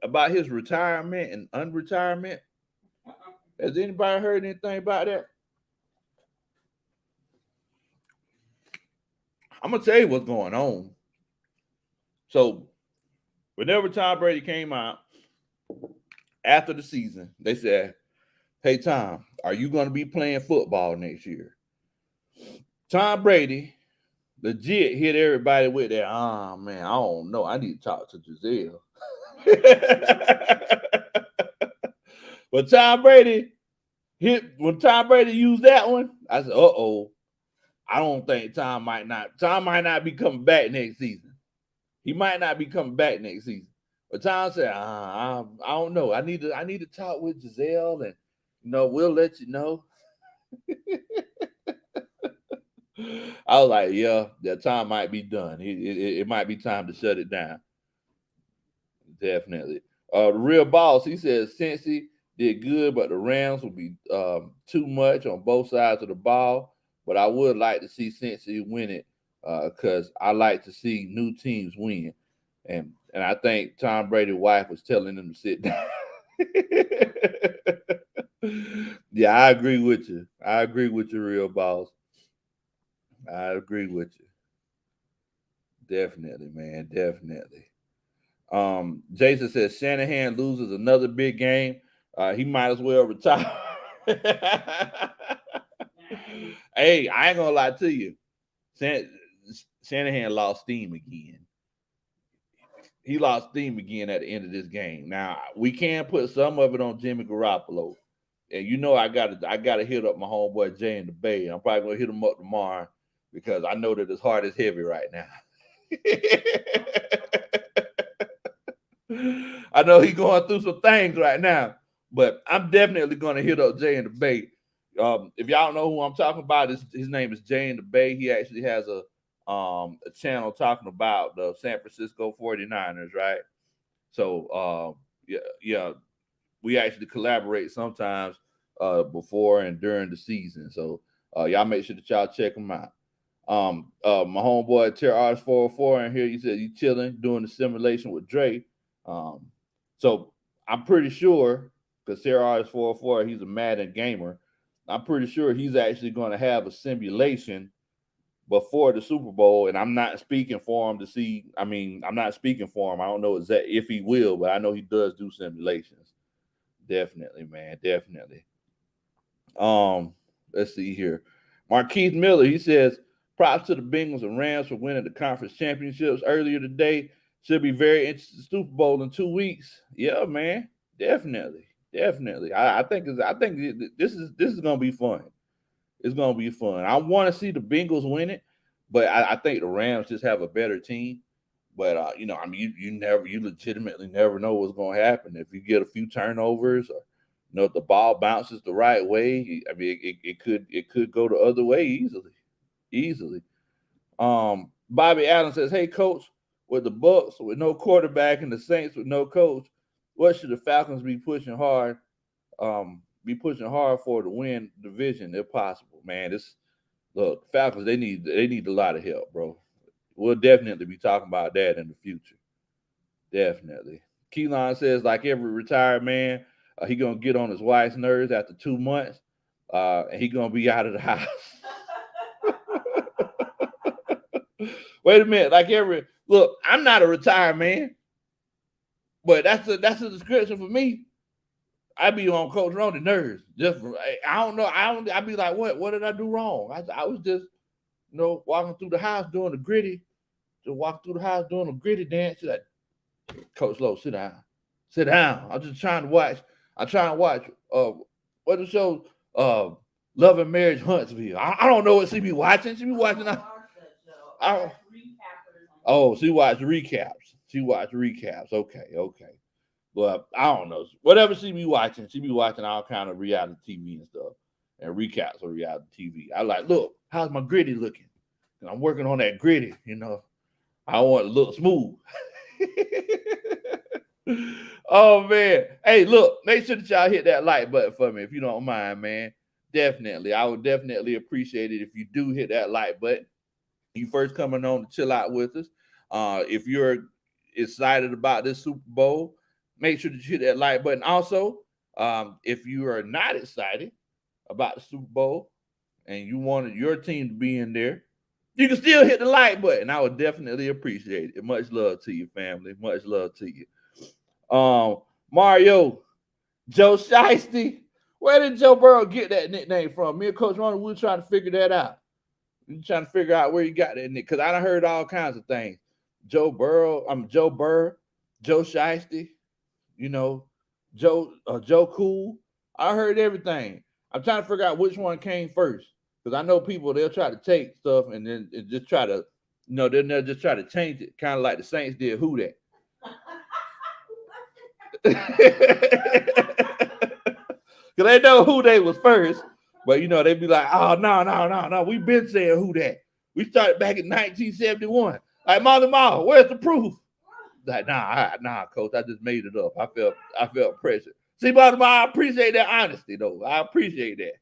about his retirement and unretirement? Has anybody heard anything about that? I'm gonna tell you what's going on. So, whenever Tom Brady came out after the season, they said, "Hey Tom, are you going to be playing football next year?" Tom Brady legit hit everybody with that. Oh man, I don't know. I need to talk to Giselle. But when Tom Brady used that one, I said, "Uh-oh. I don't think Tom might not be coming back next season. He might not be coming back next season." But Tom said, I don't know. I need to talk with Giselle, and we'll let you know. I was like, yeah, that time might be done. It might be time to shut it down. Definitely. The real boss, he says Cincy did good, but the Rams will be too much on both sides of the ball. But I would like to see Cincy win it because I like to see new teams win. And I think Tom Brady's wife was telling him to sit down. Yeah, I agree with you. I agree with you, real boss. I agree with you. Definitely, man. Definitely. Jason says Shanahan loses another big game. He might as well retire. Hey, I ain't gonna lie to you. Shanahan lost steam again. He lost steam again at the end of this game. Now we can put some of it on Jimmy Garoppolo, and I gotta hit up my homeboy Jay in the Bay. I'm probably gonna hit him up tomorrow because I know that his heart is heavy right now. I know he's going through some things right now, but I'm definitely going to hit up Jay in the Bay. If y'all don't know who I'm talking about, his name is Jay in the Bay. He actually has a channel talking about the San Francisco 49ers, right? So yeah, we actually collaborate sometimes before and during the season. So y'all make sure that y'all check him out. My homeboy Terror 404 in here. He said he's chilling, doing the simulation with Dre. Um, so I'm pretty sure because Terror 404, he's a Madden gamer. I'm pretty sure he's actually going to have a simulation before the Super Bowl, and I'm not speaking for him to see. I mean, I'm not speaking for him. I don't know exactly if he will, but I know he does do simulations. Definitely, man. Definitely. Let's see here. Marquise Miller, he says, props to the Bengals and Rams for winning the conference championships earlier today. Should be very interesting Super Bowl in 2 weeks. Yeah, man. Definitely. Definitely. I think this is gonna be fun. It's gonna be fun. I want to see the Bengals win it, but I think the Rams just have a better team. But I mean, you legitimately never know what's gonna happen if you get a few turnovers or if the ball bounces the right way. I mean, it could go the other way easily. Bobby Allen says, "Hey, coach, with the Bucks with no quarterback and the Saints with no coach, what should the Falcons be pushing hard? Be pushing hard for to win division if possible, man. This look Falcons they need a lot of help, bro. We'll definitely be talking about that in the future. Definitely. Keelan says like every retired man, he gonna get on his wife's nerves after 2 months, and he gonna be out of the house. Wait a minute, like every look, I'm not a retired man, but that's a description for me. I be on Coach Ronnie's nerves. Just I don't know. I be like, what did I do wrong? I was just walking through the house doing the gritty, just walking through the house doing a gritty dance. She's like, Coach Lowe, sit down. Sit down. I'm just trying to watch. I'm trying to watch what the show Love and Marriage Huntsville. I don't know what she be watching. She be watching I, oh, she watched recaps. She watched recaps. Okay, okay. But I don't know. Whatever she be watching all kind of reality TV and stuff. And recaps of reality TV. I like, look, how's my gritty looking? And I'm working on that gritty. I want it to look smooth. Oh man. Hey, look, make sure that y'all hit that like button for me if you don't mind, man. Definitely. I would definitely appreciate it if you do hit that like button. You first coming on to chill out with us. If you're excited about this Super Bowl, make sure that you hit that like button. Also, if you are not excited about the Super Bowl and you wanted your team to be in there, you can still hit the like button. I would definitely appreciate it. Much love to you, family. Much love to you. Mario, Joe Shiesty. Where did Joe Burrow get that nickname from? Me and Coach Ronnie, we were trying to figure that out. We were trying to figure out where you got that nick because I done heard all kinds of things. Joe Burrow, Joe Burr, Joe Shiesty, Joe Cool. I heard everything. I'm trying to figure out which one came first because I know people they'll try to take stuff and then just try to, they'll just try to change it, kind of like the Saints did. Who that? Because they know who they was first. But, they be like, oh, no. We been saying who that. We started back in 1971. Like, Ma, where's the proof? Like, nah, coach, I just made it up. I felt pressure. See, Ma, I appreciate that honesty, though. I appreciate that.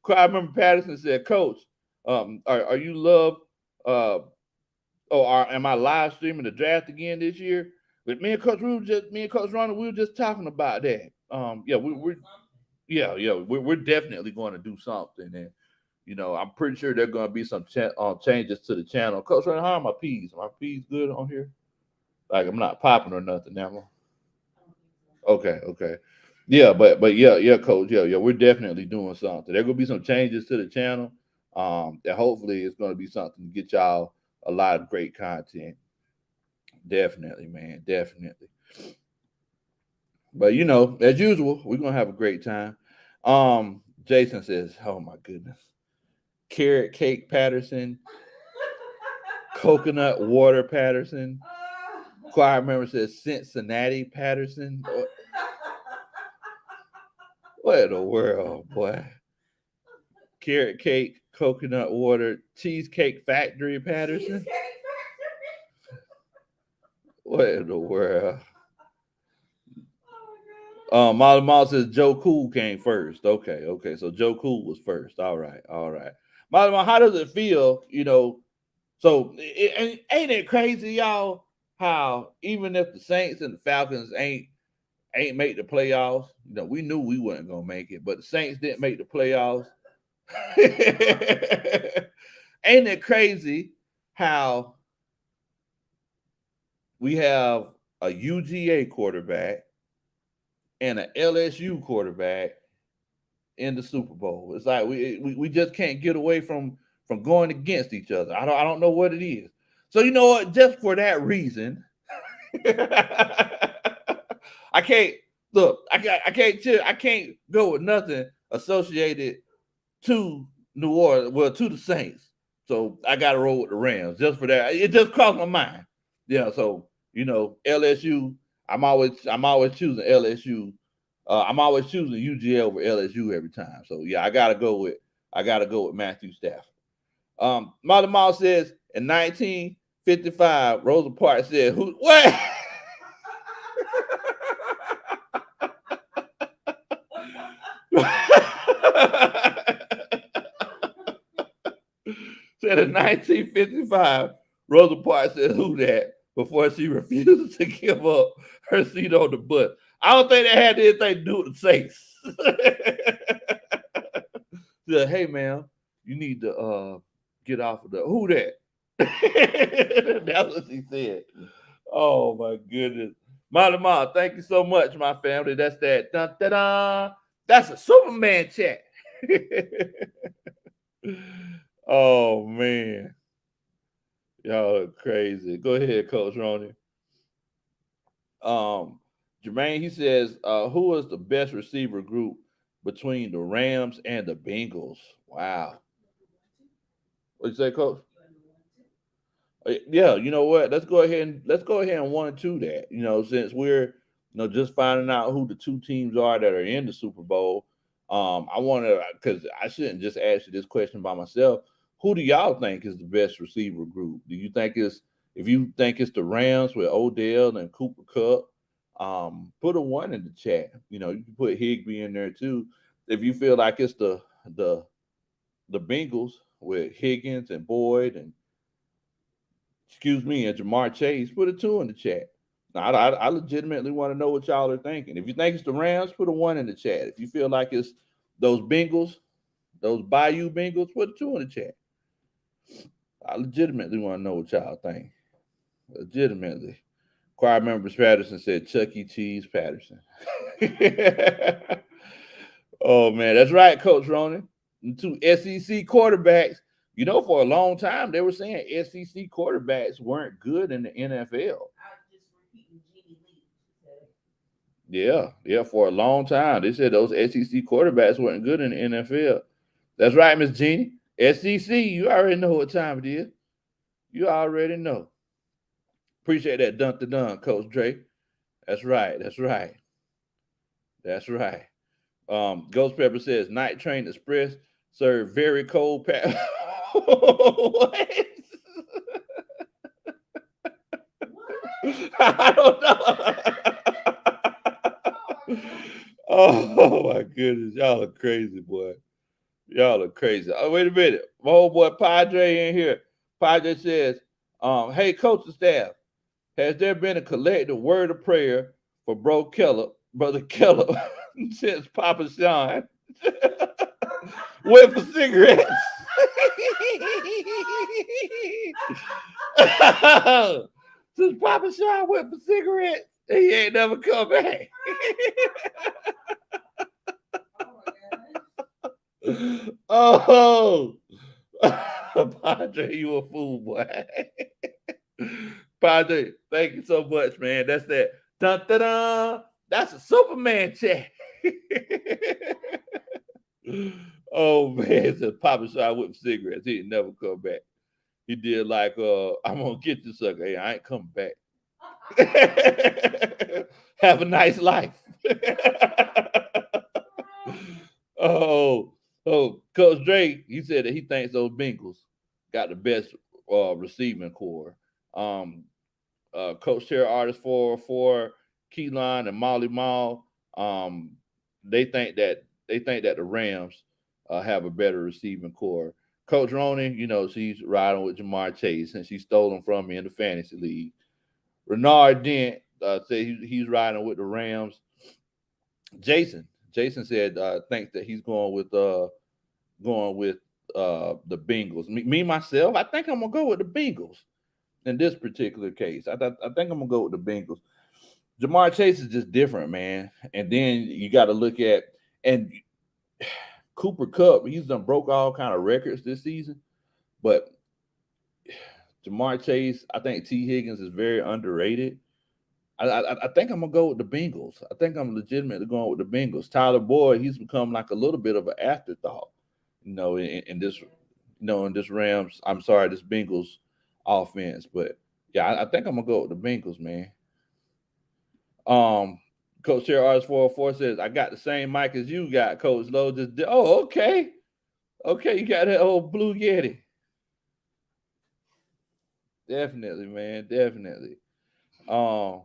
I remember Patterson said, Coach, are you love am I live streaming the draft again this year? But me and Coach Ronald, we were just talking about that. We're definitely going to do something, and I'm pretty sure there are going to be some changes to the channel. Coach Ronald, how are my peas? Are my peas good on here? Like I'm not popping or nothing now. Okay. Yeah, but yeah, Coach, yeah, we're definitely doing something. There gonna be some changes to the channel. That hopefully it's gonna be something to get y'all a lot of great content. Definitely, man, definitely. But as usual, we're gonna have a great time. Jason says, "Oh my goodness, carrot cake Patterson, coconut water Patterson." Choir member says Cincinnati Patterson. What in the world, boy? Carrot cake, coconut water, cheesecake factory Patterson. What in the world? Molly Moss says Joe Cool came first. Okay. So Joe Cool was first. All right. Molly Moss, how does it feel? So ain't it crazy, y'all? How even if the Saints and the Falcons ain't make the playoffs, we knew we wasn't gonna make it, but the Saints didn't make the playoffs. Ain't it crazy how we have a UGA quarterback and an LSU quarterback in the Super Bowl? It's like we just can't get away from going against each other. I don't know what it is. So you know what? Just for that reason, I can't look. I can't go with nothing associated to New Orleans. Well, to the Saints. So I got to roll with the Rams just for that. It just crossed my mind. Yeah. So LSU. I'm always choosing LSU. I'm always choosing UGA over LSU every time. So yeah, I gotta go with Matthew Stafford. Molly Moss says in 1955, Rosa Parks said, "Who what?" Said in 1955, Rosa Parks said, "Who that?" before she refused to give up her seat on the bus. I don't think that had anything to do with the Saints. Said, "Hey, man, you need to get off of the who that." That's what she said. Oh my goodness. Ma, thank you so much, my family. That's that. Dun, da, da. That's a Superman chat. Oh man. Y'all are crazy. Go ahead, Coach Ronnie. Um, Jermaine, he says, who was the best receiver group between the Rams and the Bengals? Wow. What you say, Coach? Yeah, you know what? Let's go ahead and 1 and 2 that. Since we're just finding out who the two teams are that are in the Super Bowl. I want to because I shouldn't just ask you this question by myself. Who do y'all think is the best receiver group? Do you think it's if you think it's the Rams with Odell and Cooper Cup? Put a 1 in the chat. You can put Higby in there too. If you feel like it's the the Bengals with Higgins and Boyd and and Jamar Chase, put a 2 in the chat. Now, I legitimately want to know what y'all are thinking. If you think it's the Rams, put a 1 in the chat. If you feel like it's those Bengals, those Bayou Bengals, put a 2 in the chat. I legitimately want to know what y'all think. Legitimately. Choir members Patterson said Chuck E. Cheese Patterson. Oh man, that's right, Coach Ronan. And two SEC quarterbacks. For a long time they were saying SEC quarterbacks weren't good in the NFL. Yeah, for a long time they said those SEC quarterbacks weren't good in the NFL. That's right, Miss Jeannie. SEC, you already know what time it is. You already know. Appreciate that dun to dun, Coach Dre. That's right. That's right. That's right. Ghost Pepper says Night Train Express serve very cold what? I don't know. Oh my goodness, y'all are crazy, boy. Y'all are crazy. Oh, wait a minute. My old boy Padre in here. Padre says, hey, coaching staff, has there been a collective word of prayer for Brother Keller, since Papa Sean went for cigarettes? Since Papa Sean went for cigarettes, he ain't never come back. Oh, Padre, you a fool, boy. Padre, thank you so much, man. That's that. Dun, dun, dun. That's a Superman check. Oh man, said Papa Shot with cigarettes. He would never come back. He did like, I'm gonna get you, sucker. Hey, I ain't coming back. Have a nice life. Oh, Coach Drake, he said that he thinks those Bengals got the best receiving core. Um, Coach Chair Artist for Keyline and Molly Mall. Um, they think that the Rams have a better receiving core. Coach Roney, she's riding with Jamar Chase since she stole him from me in the fantasy league. Renard Dent said he's riding with the Rams. Jason said thinks that he's going with the Bengals. Me myself, I think I'm gonna go with the Bengals in this particular case. I think I'm gonna go with the Bengals. Jamar Chase is just different, man. And then you got to look at and Cooper Cup. He's done broke all kind of records this season, but Jamar Chase, I think T Higgins is very underrated. I think I'm gonna go with the Bengals. I think I'm legitimately going with the Bengals. Tyler Boyd, he's become like a little bit of an afterthought, in this, in this Rams. I'm sorry, this Bengals offense, but yeah, I think I'm gonna go with the Bengals, man. Um, Coach Chair Arts 404 says I got the same mic as you got, Coach Lowe. Okay, okay, you got that old Blue Yeti. Definitely, man, definitely. Um,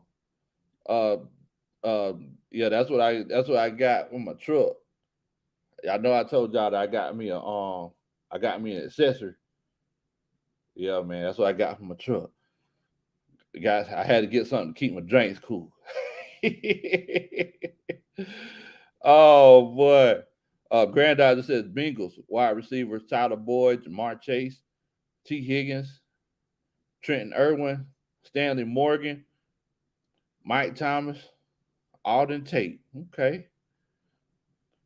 uh, yeah, that's what I got with my truck. I know I told y'all that I got me an accessory. Yeah, man, that's what I got from my truck. Guys, I had to get something to keep my drinks cool. Oh boy. Granddaughter says Bengals, wide receivers, Tyler Boyd, Jamar Chase, T. Higgins, Trenton Irwin, Stanley Morgan, Mike Thomas, Alden Tate. Okay.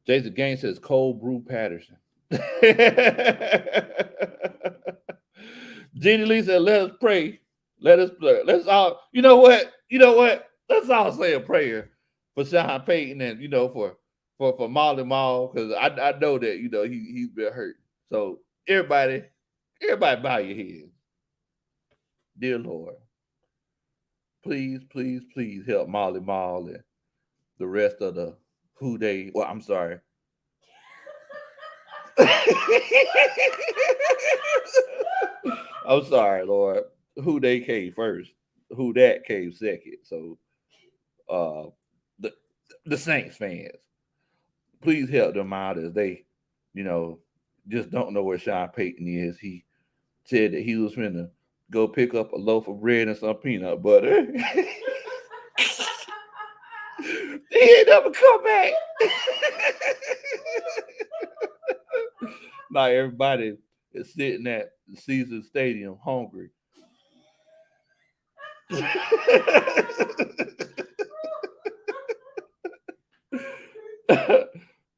Jason Gaines says Cole Brew Patterson. Jeannie Lee said, let us pray. Let us pray. Let's all, you know what? You know what? Let's all say a prayer for Sean Payton and, for Molly Mall, because I know that, he's been hurt. So everybody bow your head. Dear Lord, please, please, please help Molly Mall and the rest of the who they, well, I'm sorry. I'm sorry, Lord. Who they came first, who that came second. So, uh, the the Saints fans, please help them out as they, you know, just don't know where Sean Payton is. He said that he was finna go pick up a loaf of bread and some peanut butter. He ain't never come back. Now everybody is sitting at the Caesar Stadium hungry.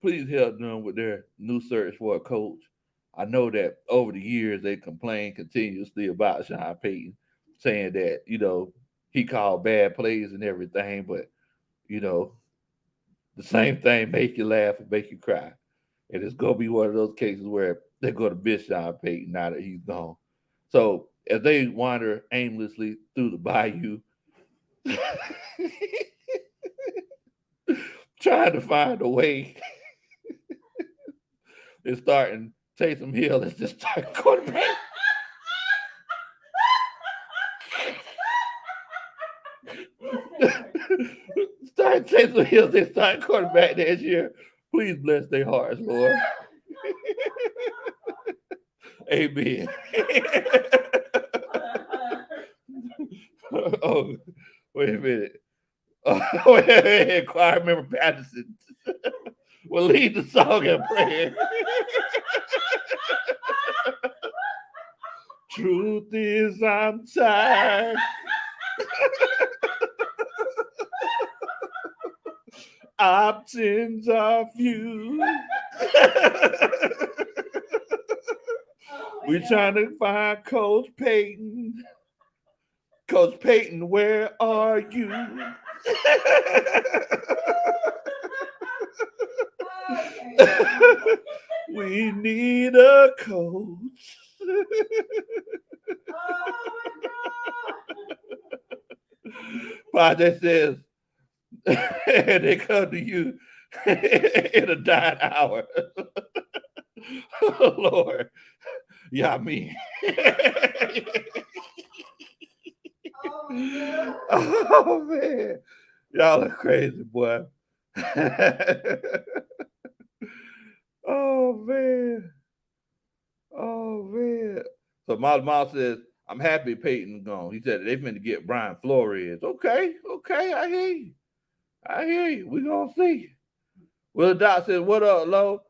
Please help them with their new search for a coach. I know that over the years they complain continuously about Sean Payton, saying that, he called bad plays and everything, but you know, the same thing make you laugh and make you cry. And it's gonna be one of those cases where they're gonna miss Sean Payton now that he's gone. So as they wander aimlessly through the bayou, trying to find a way. They're starting Taysom Hill as the starting quarterback. Starting Taysom Hill as their starting quarterback this year. Please bless their hearts, Lord. Amen. Oh, wait a minute. Wait a minute. Choir member Patterson will lead the song and prayer. Truth is, I'm tired. Options are few. We're trying to find Coach Payton. Coach Payton, where are you? We need a coach. Project says, and they come to you in a dying hour. Oh, Lord. Yeah, me. Oh, man. Y'all are crazy, boy. Oh, man. Oh, man. So Mom says, I'm happy Peyton's gone. He said they finna get Brian Flores. Okay, I hear you. We gonna see. Well, the doc says, what up, Lo?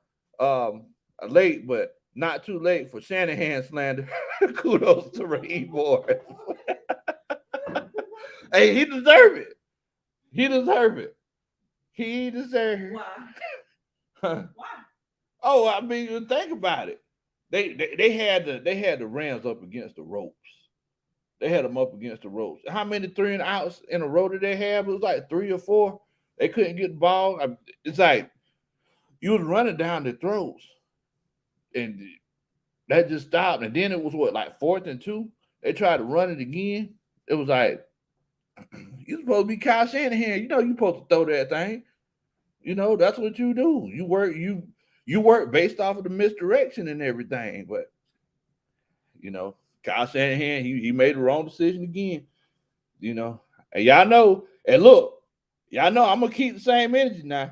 Late, but not too late for Shanahan slander. Kudos to Raheem Morris. Hey, he deserve it. He deserve it. Why? Why? Oh, I mean, think about it. They had the Rams up against the ropes. They had them up against the ropes. How many 3-and-outs in a row did they have? It was like 3 or 4. They couldn't get the ball. It's like you was running down their throats, and that just stopped. And then it was like 4th and 2. They tried to run it again. It was like you're supposed to be Kyle Shanahan. You know you're supposed to throw that thing. You know that's what you do. You work based off of the misdirection and everything. But you know, Kyle Shanahan, he made the wrong decision again. You know, and y'all know. And look, y'all know I'm gonna keep the same energy now.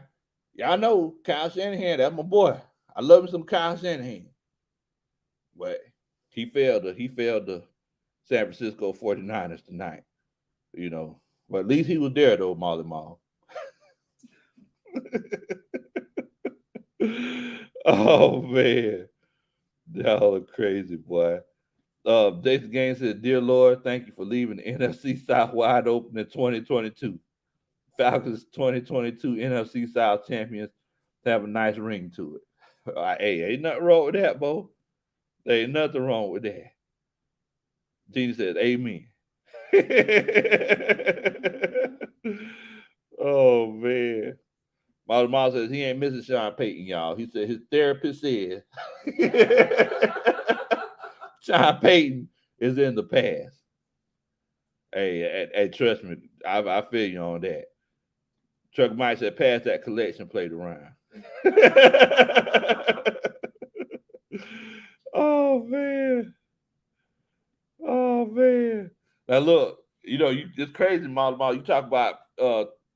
Y'all know Kyle Shanahan, that's my boy. I love me some Kyle Shanahan. But he failed the San Francisco 49ers tonight. You know. But at least he was there though, Molly Mall. Oh man. Y'all are crazy, boy. Jason Gaines said, Dear Lord, thank you for leaving the NFC South wide open in 2022. Falcons 2022 NFC South champions have a nice ring to it. Hey, ain't nothing wrong with that, Bo. There ain't nothing wrong with that. Genie says, Amen. Oh, man. Mom says he ain't missing Sean Payton, y'all. He said his therapist said Sean Payton is in the past. Hey, trust me, I feel you on that. Truck Mike said, pass that collection plate around. Oh man. Oh man. Now look, it's crazy, Mom. You talk about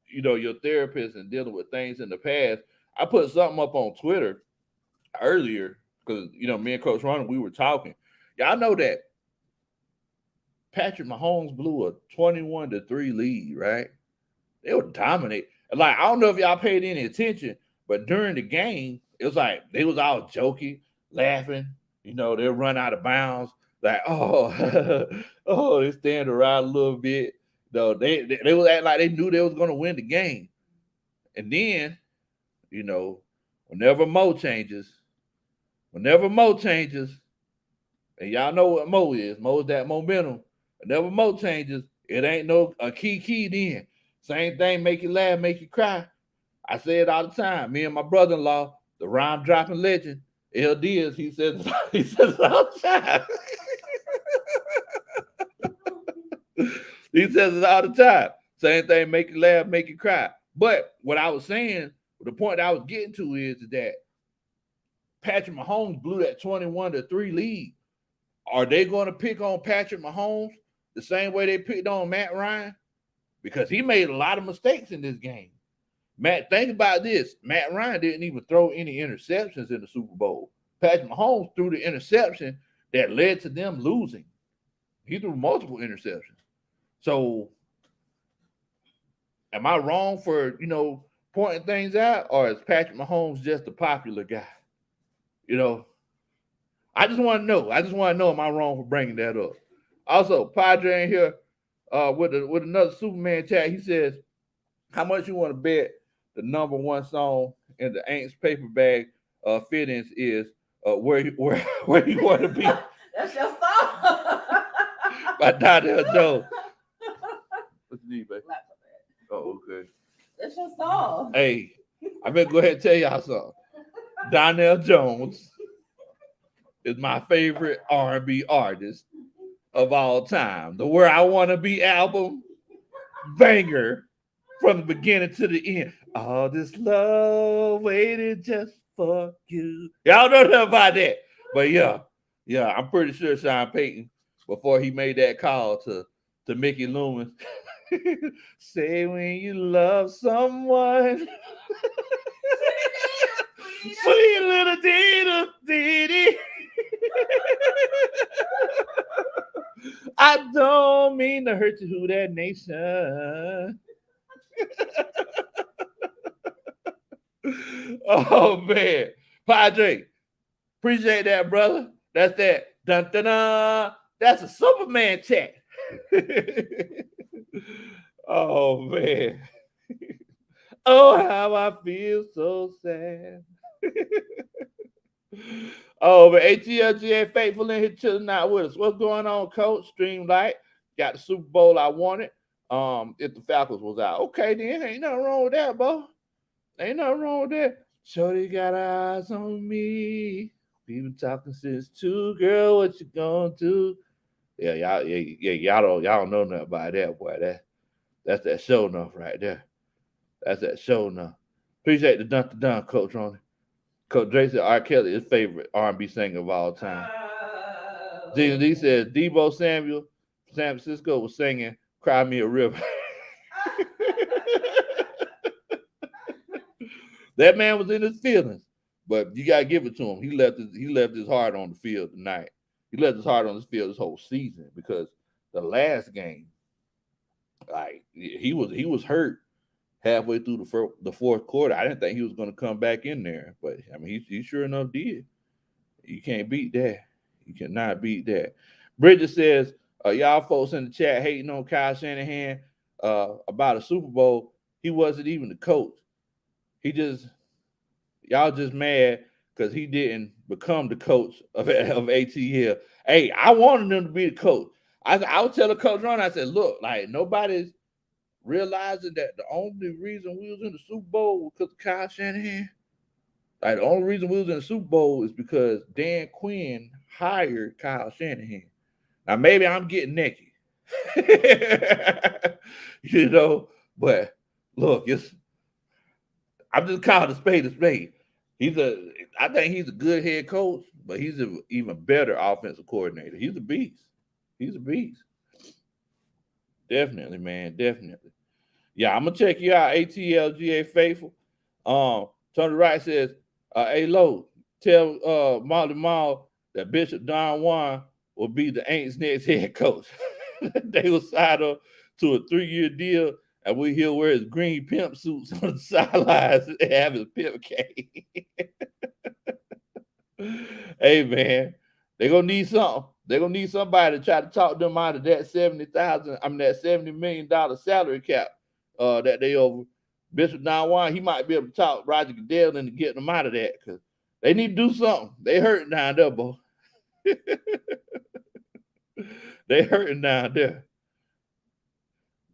your therapist and dealing with things in the past. I put something up on Twitter earlier because me and Coach Ronald, we were talking. Y'all know that Patrick Mahomes blew a 21-3 lead, right? They would dominate. Like, I don't know if y'all paid any attention, but during the game, it was like they was all joking, laughing. They'll run out of bounds. Like, oh, they stand around a little bit. No, they was acting like they knew they was gonna win the game. And then, whenever Mo changes, and y'all know what Mo is. Mo is that momentum. Whenever Mo changes, it ain't no a key then. Same thing, make you laugh, make you cry. I say it all the time. Me and my brother-in-law, the rhyme dropping legend, L. Diaz, he says it all the time. He says it all the time. Same thing, make you laugh, make you cry. But what I was saying, the point I was getting to is that Patrick Mahomes blew that 21-3 lead. Are they going to pick on Patrick Mahomes the same way they picked on Matt Ryan? Because he made a lot of mistakes in this game. Matt, think about this. Matt Ryan didn't even throw any interceptions in the Super Bowl. Patrick Mahomes threw the interception that led to them losing. He threw multiple interceptions. So, am I wrong for, pointing things out? Or is Patrick Mahomes just a popular guy? I just want to know. Am I wrong for bringing that up? Also, Padre in here with another Superman chat. He says, how much you want to bet the number one song in the Aints paper bag fittings is where you want to be? That's your song. By Donnell Jones. What you need, baby? Oh, okay. That's your song. Hey, I better go ahead and tell y'all something. Donnell Jones is my favorite R&B artist of all time. The Where I Want to Be album, banger from the beginning to the end. All this love waited just for you. Y'all know nothing about that. But yeah, I'm pretty sure Sean Payton, before he made that call to Mickey Loomis, say when you love someone. Sweet little ditty. I don't mean to hurt you, who that nation. Oh man, Padre, appreciate that, brother. That's that. Dun dun dun. That's a Superman chat. Oh man. Oh, how I feel so sad. Oh, but ATLGA faithful in here chilling out with us. What's going on, Coach? Streamlight got the Super Bowl I wanted. If the Falcons was out, okay, then ain't nothing wrong with that, bro. Ain't nothing wrong with that. Shorty got eyes on me. We been talking since 2, girl. What you gonna do? Yeah, y'all don't know nothing about that, boy. That's that show enough right there. That's that show enough. Appreciate the dun, Coach Ronnie. Coach Dre said R. Kelly is favorite R&B singer of all time. D says Debo Samuel, San Francisco was singing "Cry Me a River." That man was in his feelings, but you gotta give it to him. He left his heart on the field tonight. He left his heart on the field this whole season because the last game, like he was hurt halfway through the fourth quarter. I didn't think he was going to come back in there, but I mean he sure enough did. You can't beat that. You cannot beat that. Bridget says, y'all folks in the chat hating on Kyle Shanahan about a Super Bowl. He wasn't even the coach. Y'all just mad because he didn't become the coach of ATL. Hey, I wanted him to be the coach. I was telling Coach Ron, I said, look, like nobody's realizing that the only reason we was in the Super Bowl was because of Kyle Shanahan. Like the only reason we was in the Super Bowl is because Dan Quinn hired Kyle Shanahan. Now maybe I'm getting naked, but look, I'm just calling a spade a spade. I think he's a good head coach, but he's an even better offensive coordinator. He's a beast. He's a beast. Definitely, man. Definitely. Yeah, I'm gonna check you out, ATLGA faithful. Tony Wright says, hey Low, tell Molly Mall that Bishop Don Juan will be the Aints next head coach. They will sign up to a 3-year deal, and he'll wear his green pimp suits on the sidelines and have his pimp cane. Hey man, they're gonna need something. They're gonna need somebody to try to talk them out of that that $70 million salary cap that they over. Bishop Don Juan, he might be able to talk Roger Goodell into getting them out of that because they need to do something. They hurting down there, boy. They hurting down there.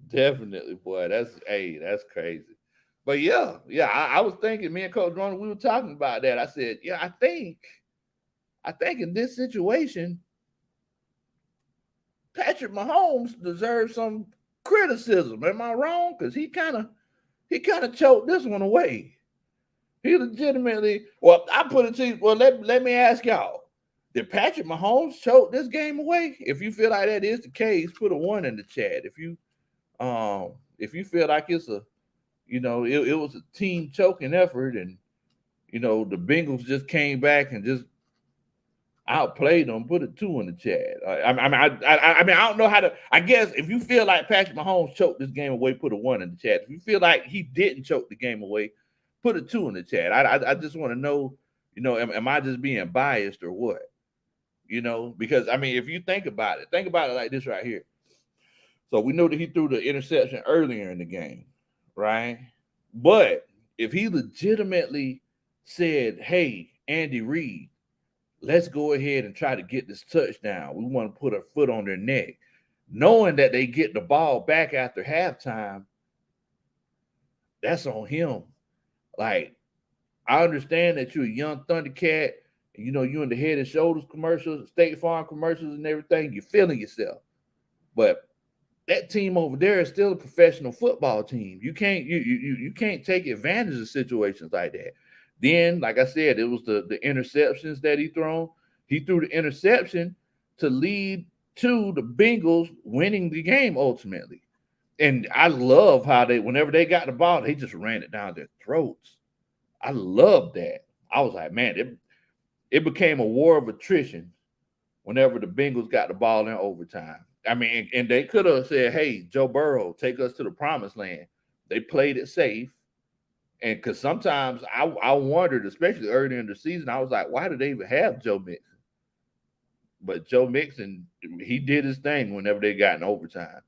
Definitely, boy. That's crazy. But yeah, I was thinking, me and Coach Ronald, we were talking about that. I said, yeah, I think in this situation, Patrick Mahomes deserves some criticism. Am I wrong? Because he kind of choked this one away. He legitimately. Well, I put it to you. Well, let me ask y'all. Did Patrick Mahomes choke this game away? If you feel like that is the case, put a one in the chat. If you feel like it's a it was a team choking effort, and the Bengals just came back and just outplayed them. Put a two in the chat. I mean, I don't know how to. I guess if you feel like Patrick Mahomes choked this game away, put a one in the chat. If you feel like he didn't choke the game away, put a two in the chat. I just want to know, am I just being biased or what? Because I mean, if you think about it like this right here. So we know that he threw the interception earlier in the game, right? But if he legitimately said, "Hey, Andy Reid, let's go ahead and try to get this touchdown. We want to put a foot on their neck," knowing that they get the ball back after halftime, that's on him. Like, I understand that you're a young Thundercat, and you in the Head and Shoulders commercials, State Farm commercials, and everything. You're feeling yourself, but that team over there is still a professional football team. You can't take advantage of situations like that. Then, like I said, it was the interceptions that he thrown. He threw the interception to lead to the Bengals winning the game ultimately. And I love how whenever they got the ball, they just ran it down their throats. I love that. I was like, man, it became a war of attrition whenever the Bengals got the ball in overtime. I mean, and they could have said, "Hey, Joe Burrow, take us to the promised land." They played it safe, and because sometimes I wondered, especially early in the season, I was like, "Why do they even have Joe Mixon?" But Joe Mixon, he did his thing whenever they got in overtime.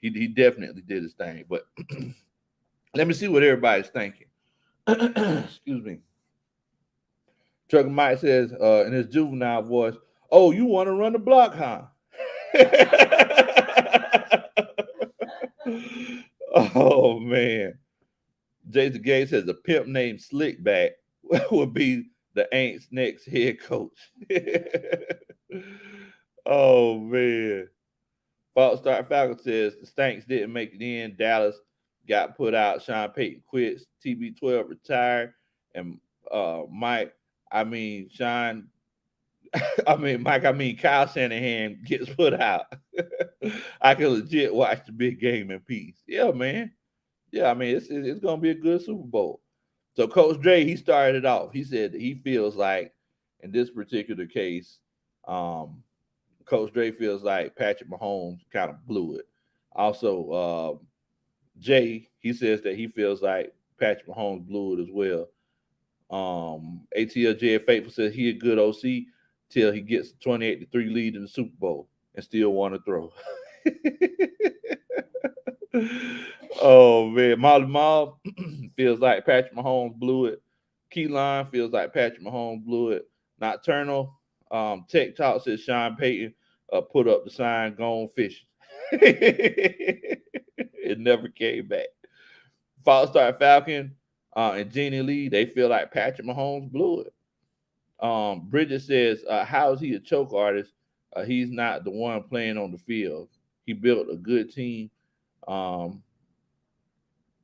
He definitely did his thing. But let me see what everybody's thinking. Excuse me. Trucker Mike says in his juvenile voice, "Oh, you want to run the block, huh?" Oh man. Jason Gates says a pimp named Slickback would be the Aints next head coach. Oh man. False Start Falcon says the Stanks didn't make it in. Dallas got put out. Sean Payton quits. TB12 retired. And Mike, I mean Sean Mike, Kyle Shanahan gets put out. I can legit watch the big game in peace. Yeah, man. Yeah, I mean, it's gonna be a good Super Bowl. So Coach Dre, he started it off. He said that he feels like in this particular case, um, Coach Dre feels like Patrick Mahomes kind of blew it. Also, Jay, he says that he feels like Patrick Mahomes blew it as well. ATLJ Faithful says he a good OC till he gets a 28-3 lead in the Super Bowl and still want to throw. Oh man, Molly Mob feels like Patrick Mahomes blew it. Keyline feels like Patrick Mahomes blew it. Nocturnal Tech Talk says Sean Payton put up the sign "Gone fishing." It never came back. False Start Falcon and Jeannie Lee, they feel like Patrick Mahomes blew it. Bridget says, "How is he a choke artist? He's not the one playing on the field. He built a good team. Um,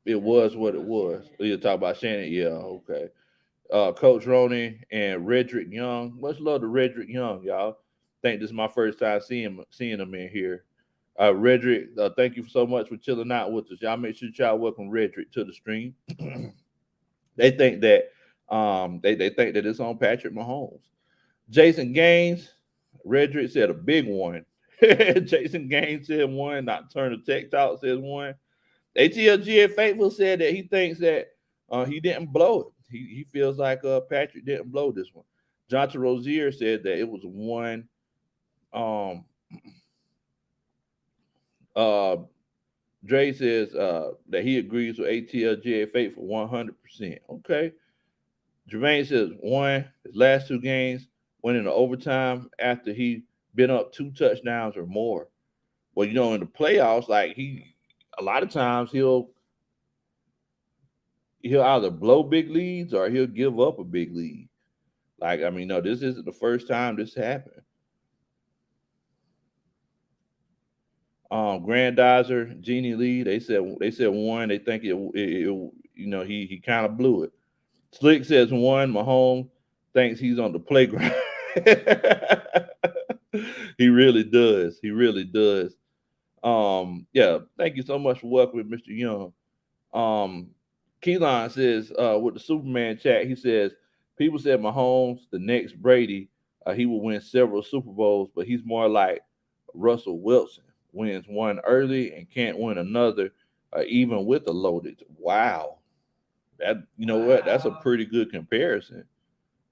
it was what it was." You talk about Shannon, yeah, okay. Coach Roney and Redrick Young. Much love to Redrick Young, y'all. Think this is my first time seeing him in here. Redrick, thank you so much for chilling out with us. Y'all make sure y'all welcome Redrick to the stream. They think that they think that it's on Patrick Mahomes. Jason Gaines, Redrick said a big one. Jason Gaines said one. Nocturnal Tech Talk says one. ATLG Faithful said that he thinks that he didn't blow it. He feels like Patrick didn't blow this one. Jonathan Rozier said that it was one. Um, uh, Dre says that he agrees with ATLG Faithful 100%. Okay. Jermaine says one, his last two games went into overtime after he been up two touchdowns or more. Well, in the playoffs, like a lot of times he'll either blow big leads or he'll give up a big lead. Like, I mean, no, this isn't the first time this happened. Grandizer, Jeannie Lee, they said one. They think he kind of blew it. Slick says one. Mahomes thinks he's on the playground. He really does. He really does. Yeah. Thank you so much for welcoming Mr. Young. Um, Keelan says with the Superman chat, he says people said Mahomes, the next Brady, he will win several Super Bowls, but he's more like Russell Wilson, wins one early and can't win another, even with a loaded. Wow, that you know what? That's a Wow. pretty good comparison.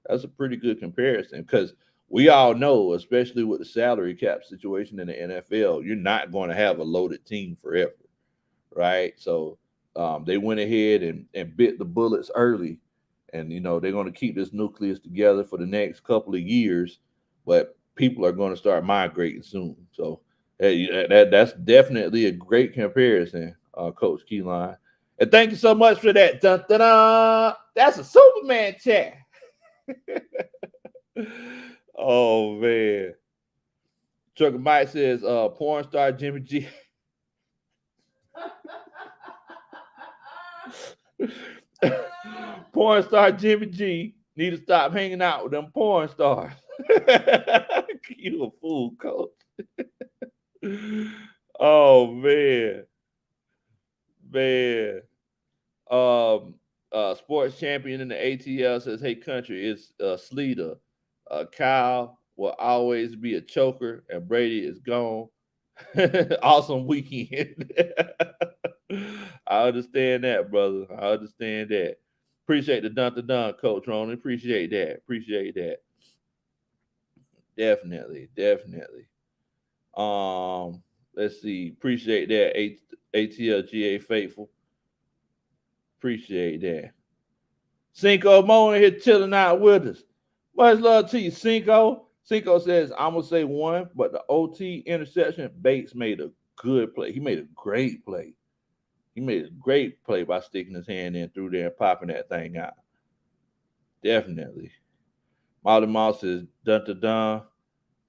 That's a pretty good comparison because we all know, especially with the salary cap situation in the NFL, you're not going to have a loaded team forever, right? So they went ahead and bit the bullets early, and they're going to keep this nucleus together for the next couple of years, but people are going to start migrating soon. So hey, that's definitely a great comparison, Coach Keyline. And thank you so much for that. Dun, dun, dun. That's a Superman chat. Oh man. Trucker Mike says, porn star Jimmy G. Porn star Jimmy G need to stop hanging out with them porn stars. You a fool, coach. Oh man, man. Sports champion in the ATL says, "Hey, country, it's Sleater. Kyle will always be a choker, and Brady is gone. Awesome weekend." I understand that, brother. I understand that. Appreciate the dun to dun, Coach Ronan. Appreciate that. Appreciate that. Definitely, definitely. Let's see. Appreciate that. ATLGA faithful. Appreciate that. Cinco Mo in here chilling out with us. Much love to you, Cinco. Cinco says, I'm gonna say one, but the OT interception, Bates made a good play. He made a great play. He made a great play by sticking his hand in through there and popping that thing out. Definitely. Molly Moss says, dun dun dun.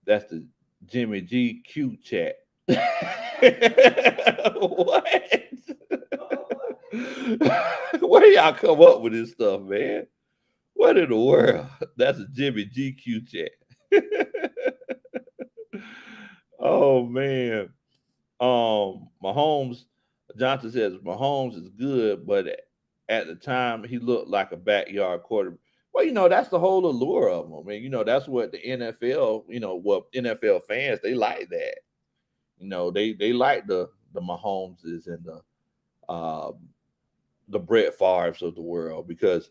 That's the Jimmy G Q chat. What? Where y'all come up with this stuff, man? What in the world? That's a Jimmy GQ chat. Oh man. Mahomes, Johnson says Mahomes is good, but at the time he looked like a backyard quarterback. Well, that's the whole allure of him. I mean, that's what the NFL, what NFL fans they like that. They like the Mahomeses and the Brett Favres of the world because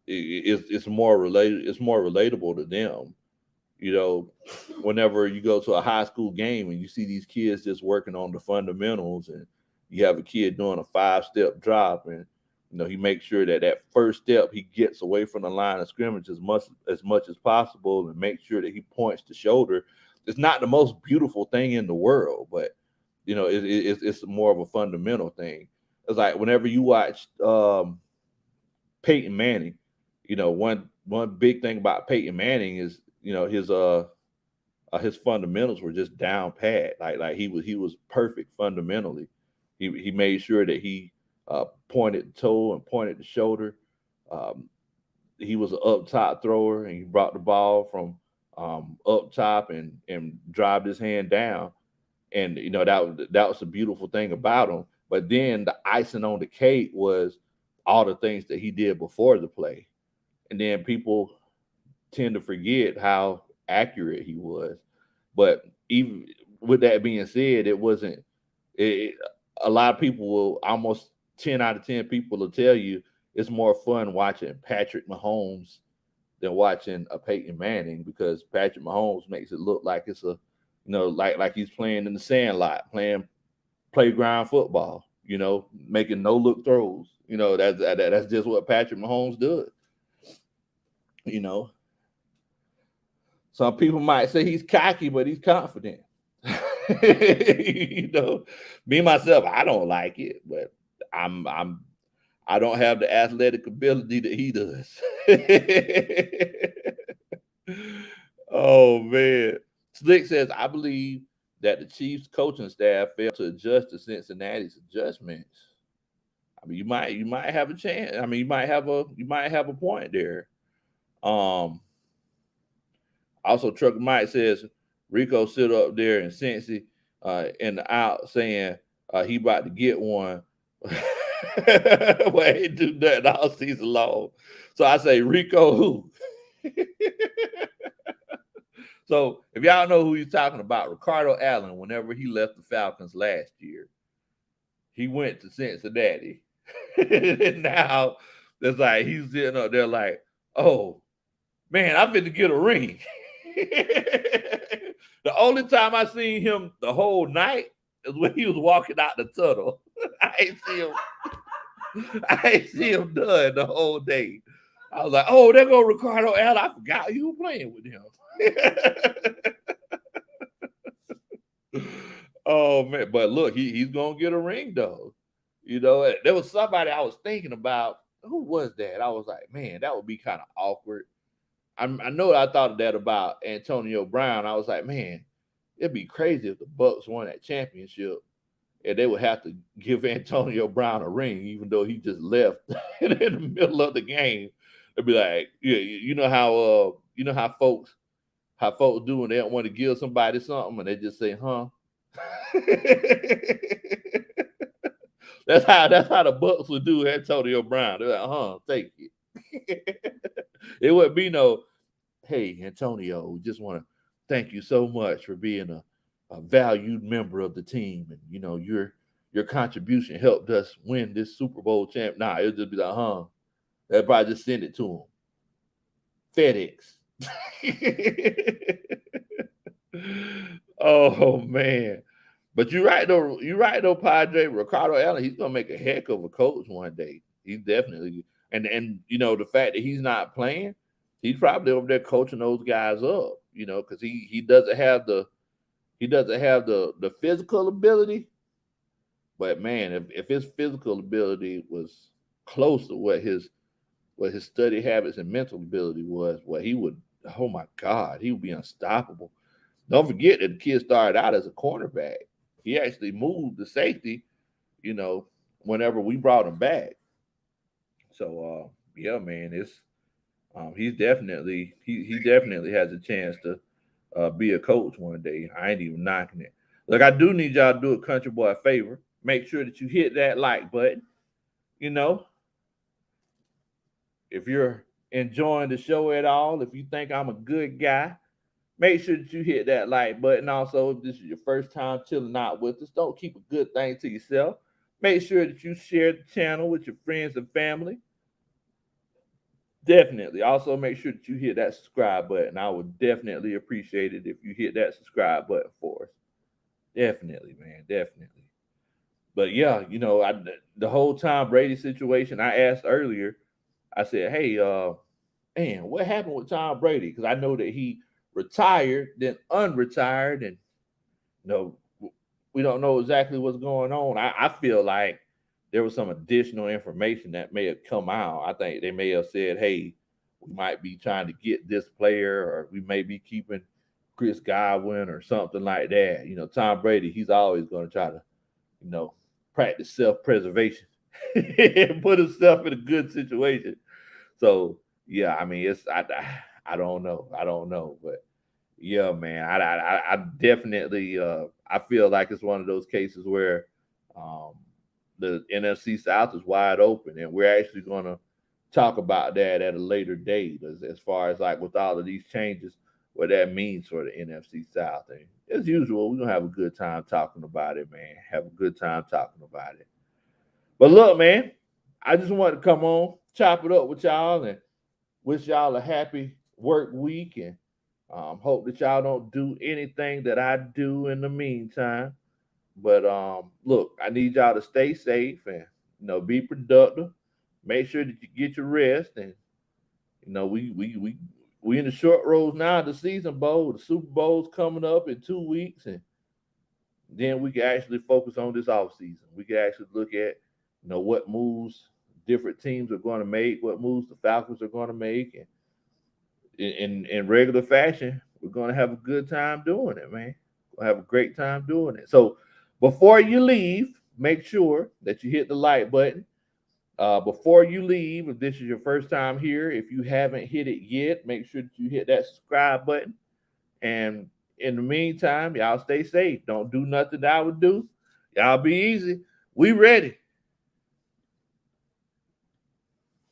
it's more related. It's more relatable to them. You know, Whenever you go to a high school game and you see these kids just working on the fundamentals, and you have a kid doing a 5-step drop, and he makes sure that that first step he gets away from the line of scrimmage as much as possible, and make sure that he points the shoulder. It's not the most beautiful thing in the world, but it's more of a fundamental thing. It's like whenever you watch Peyton Manning, one big thing about Peyton Manning is his fundamentals were just down pat. Like he was perfect fundamentally. He made sure that he pointed the toe and pointed the shoulder. Um, he was an up top thrower, and he brought the ball from up top and dropped his hand down. And that was a beautiful thing about him. But then the icing on the cake was all the things that he did before the play, and then people tend to forget how accurate he was. But even with that being said, it wasn't. It, a lot of people will almost 10 out of 10 people will tell you it's more fun watching Patrick Mahomes than watching a Peyton Manning, because Patrick Mahomes makes it look like it's a like he's playing in the sandlot, playing playground football, making no look throws. That's just what Patrick Mahomes does. You know, some people might say he's cocky, but he's confident. you know, Me myself, I don't like it, but I'm I don't have the athletic ability that he does. Oh man. Slick says, I believe that the Chiefs coaching staff failed to adjust to Cincinnati's adjustments. I mean, you might have a chance. I mean, you might have a point there. Um, Also, Trucker Mike says Rico sit up there and Cincy in the out saying he about to get one. Well, he do nothing all season long. So I say Rico who? So if y'all know who he's talking about, Ricardo Allen, whenever he left the Falcons last year, he went to Cincinnati. And now it's like he's sitting up there like, oh man, I'm finna get a ring. The only time I seen him the whole night is when he was walking out the tunnel. I ain't see him. I ain't see him done the whole day. I was like, oh, there go Ricardo Allen. I forgot you were playing with him. Oh man, but look, he's gonna get a ring though. There was somebody I was thinking about. Who was that? I was like, man, that would be kind of awkward. I know I thought of that about Antonio Brown. I was like, man, it'd be crazy if the Bucks won that championship and they would have to give Antonio Brown a ring, even though he just left in the middle of the game. It'd be like, yeah, you know how folks do when they don't want to give somebody something and they just say, huh? That's how the Bucks would do Antonio Brown. They're like, huh, take it. It wouldn't be no, hey, Antonio, we just want to thank you so much for being a valued member of the team. And your contribution helped us win this Super Bowl champ. Nah, it'll just be like, huh. They'll probably just send it to him. FedEx. Oh man. But you're right though. You're right though, Padre. Ricardo Allen, he's gonna make a heck of a coach one day. He's definitely and the fact that he's not playing, he's probably over there coaching those guys up. Because he doesn't have the physical ability. But man, if his physical ability was close to what his study habits and mental ability was, what he would, oh my God, he would be unstoppable. Don't forget that the kid started out as a cornerback. He actually moved to safety, you know, whenever we brought him back. So yeah, man, it's he definitely has a chance to be a coach one day. I ain't even knocking it. Look, I do need y'all to do a country boy a favor. Make sure that you hit that like button. You know, if you're enjoying the show at all, if you think I'm a good guy, make sure that you hit that like button. Also, if this is your first time chilling out with us, don't keep a good thing to yourself. Make sure that you share the channel with your friends and family. Definitely. Also, make sure that you hit that subscribe button. I would definitely appreciate it if you hit that subscribe button for us. Definitely, man. Definitely. But yeah, the whole Tom Brady situation, I asked earlier, I said, hey, man, what happened with Tom Brady? Because I know that he retired, then unretired, and you know, we don't know exactly what's going on. I feel like there was some additional information that may have come out. I think they may have said, hey, we might be trying to get this player, or we may be keeping Chris Godwin or something like that. Tom Brady, he's always going to try to, you know, practice self-preservation and put himself in a good situation. So yeah, I mean, I don't know, but yeah, man, I definitely I feel like it's one of those cases where um, the NFC South is wide open, and we're actually going to talk about that at a later date, as far as like with all of these changes, what that means for the NFC South. And as usual, we're gonna have a good time talking about it, man. Have a good time talking about it. But look, man, I just wanted to come on, chop it up with y'all, and wish y'all a happy work week, and hope that y'all don't do anything that I do in the meantime. But look, I need y'all to stay safe and be productive. Make sure that you get your rest, and we in the short roads now. The season bowl, the Super Bowl's coming up in 2 weeks, and then we can actually focus on this off season. We can actually look at what moves different teams are going to make, what moves the Falcons are going to make, and in regular fashion, we're going to have a good time doing it, man. We'll have a great time doing it. So before you leave, make sure that you hit the like button. Before you leave, if this is your first time here, if you haven't hit it yet, make sure that you hit that subscribe button. And in the meantime, y'all stay safe. Don't do nothing that I would do. Y'all be easy. We ready.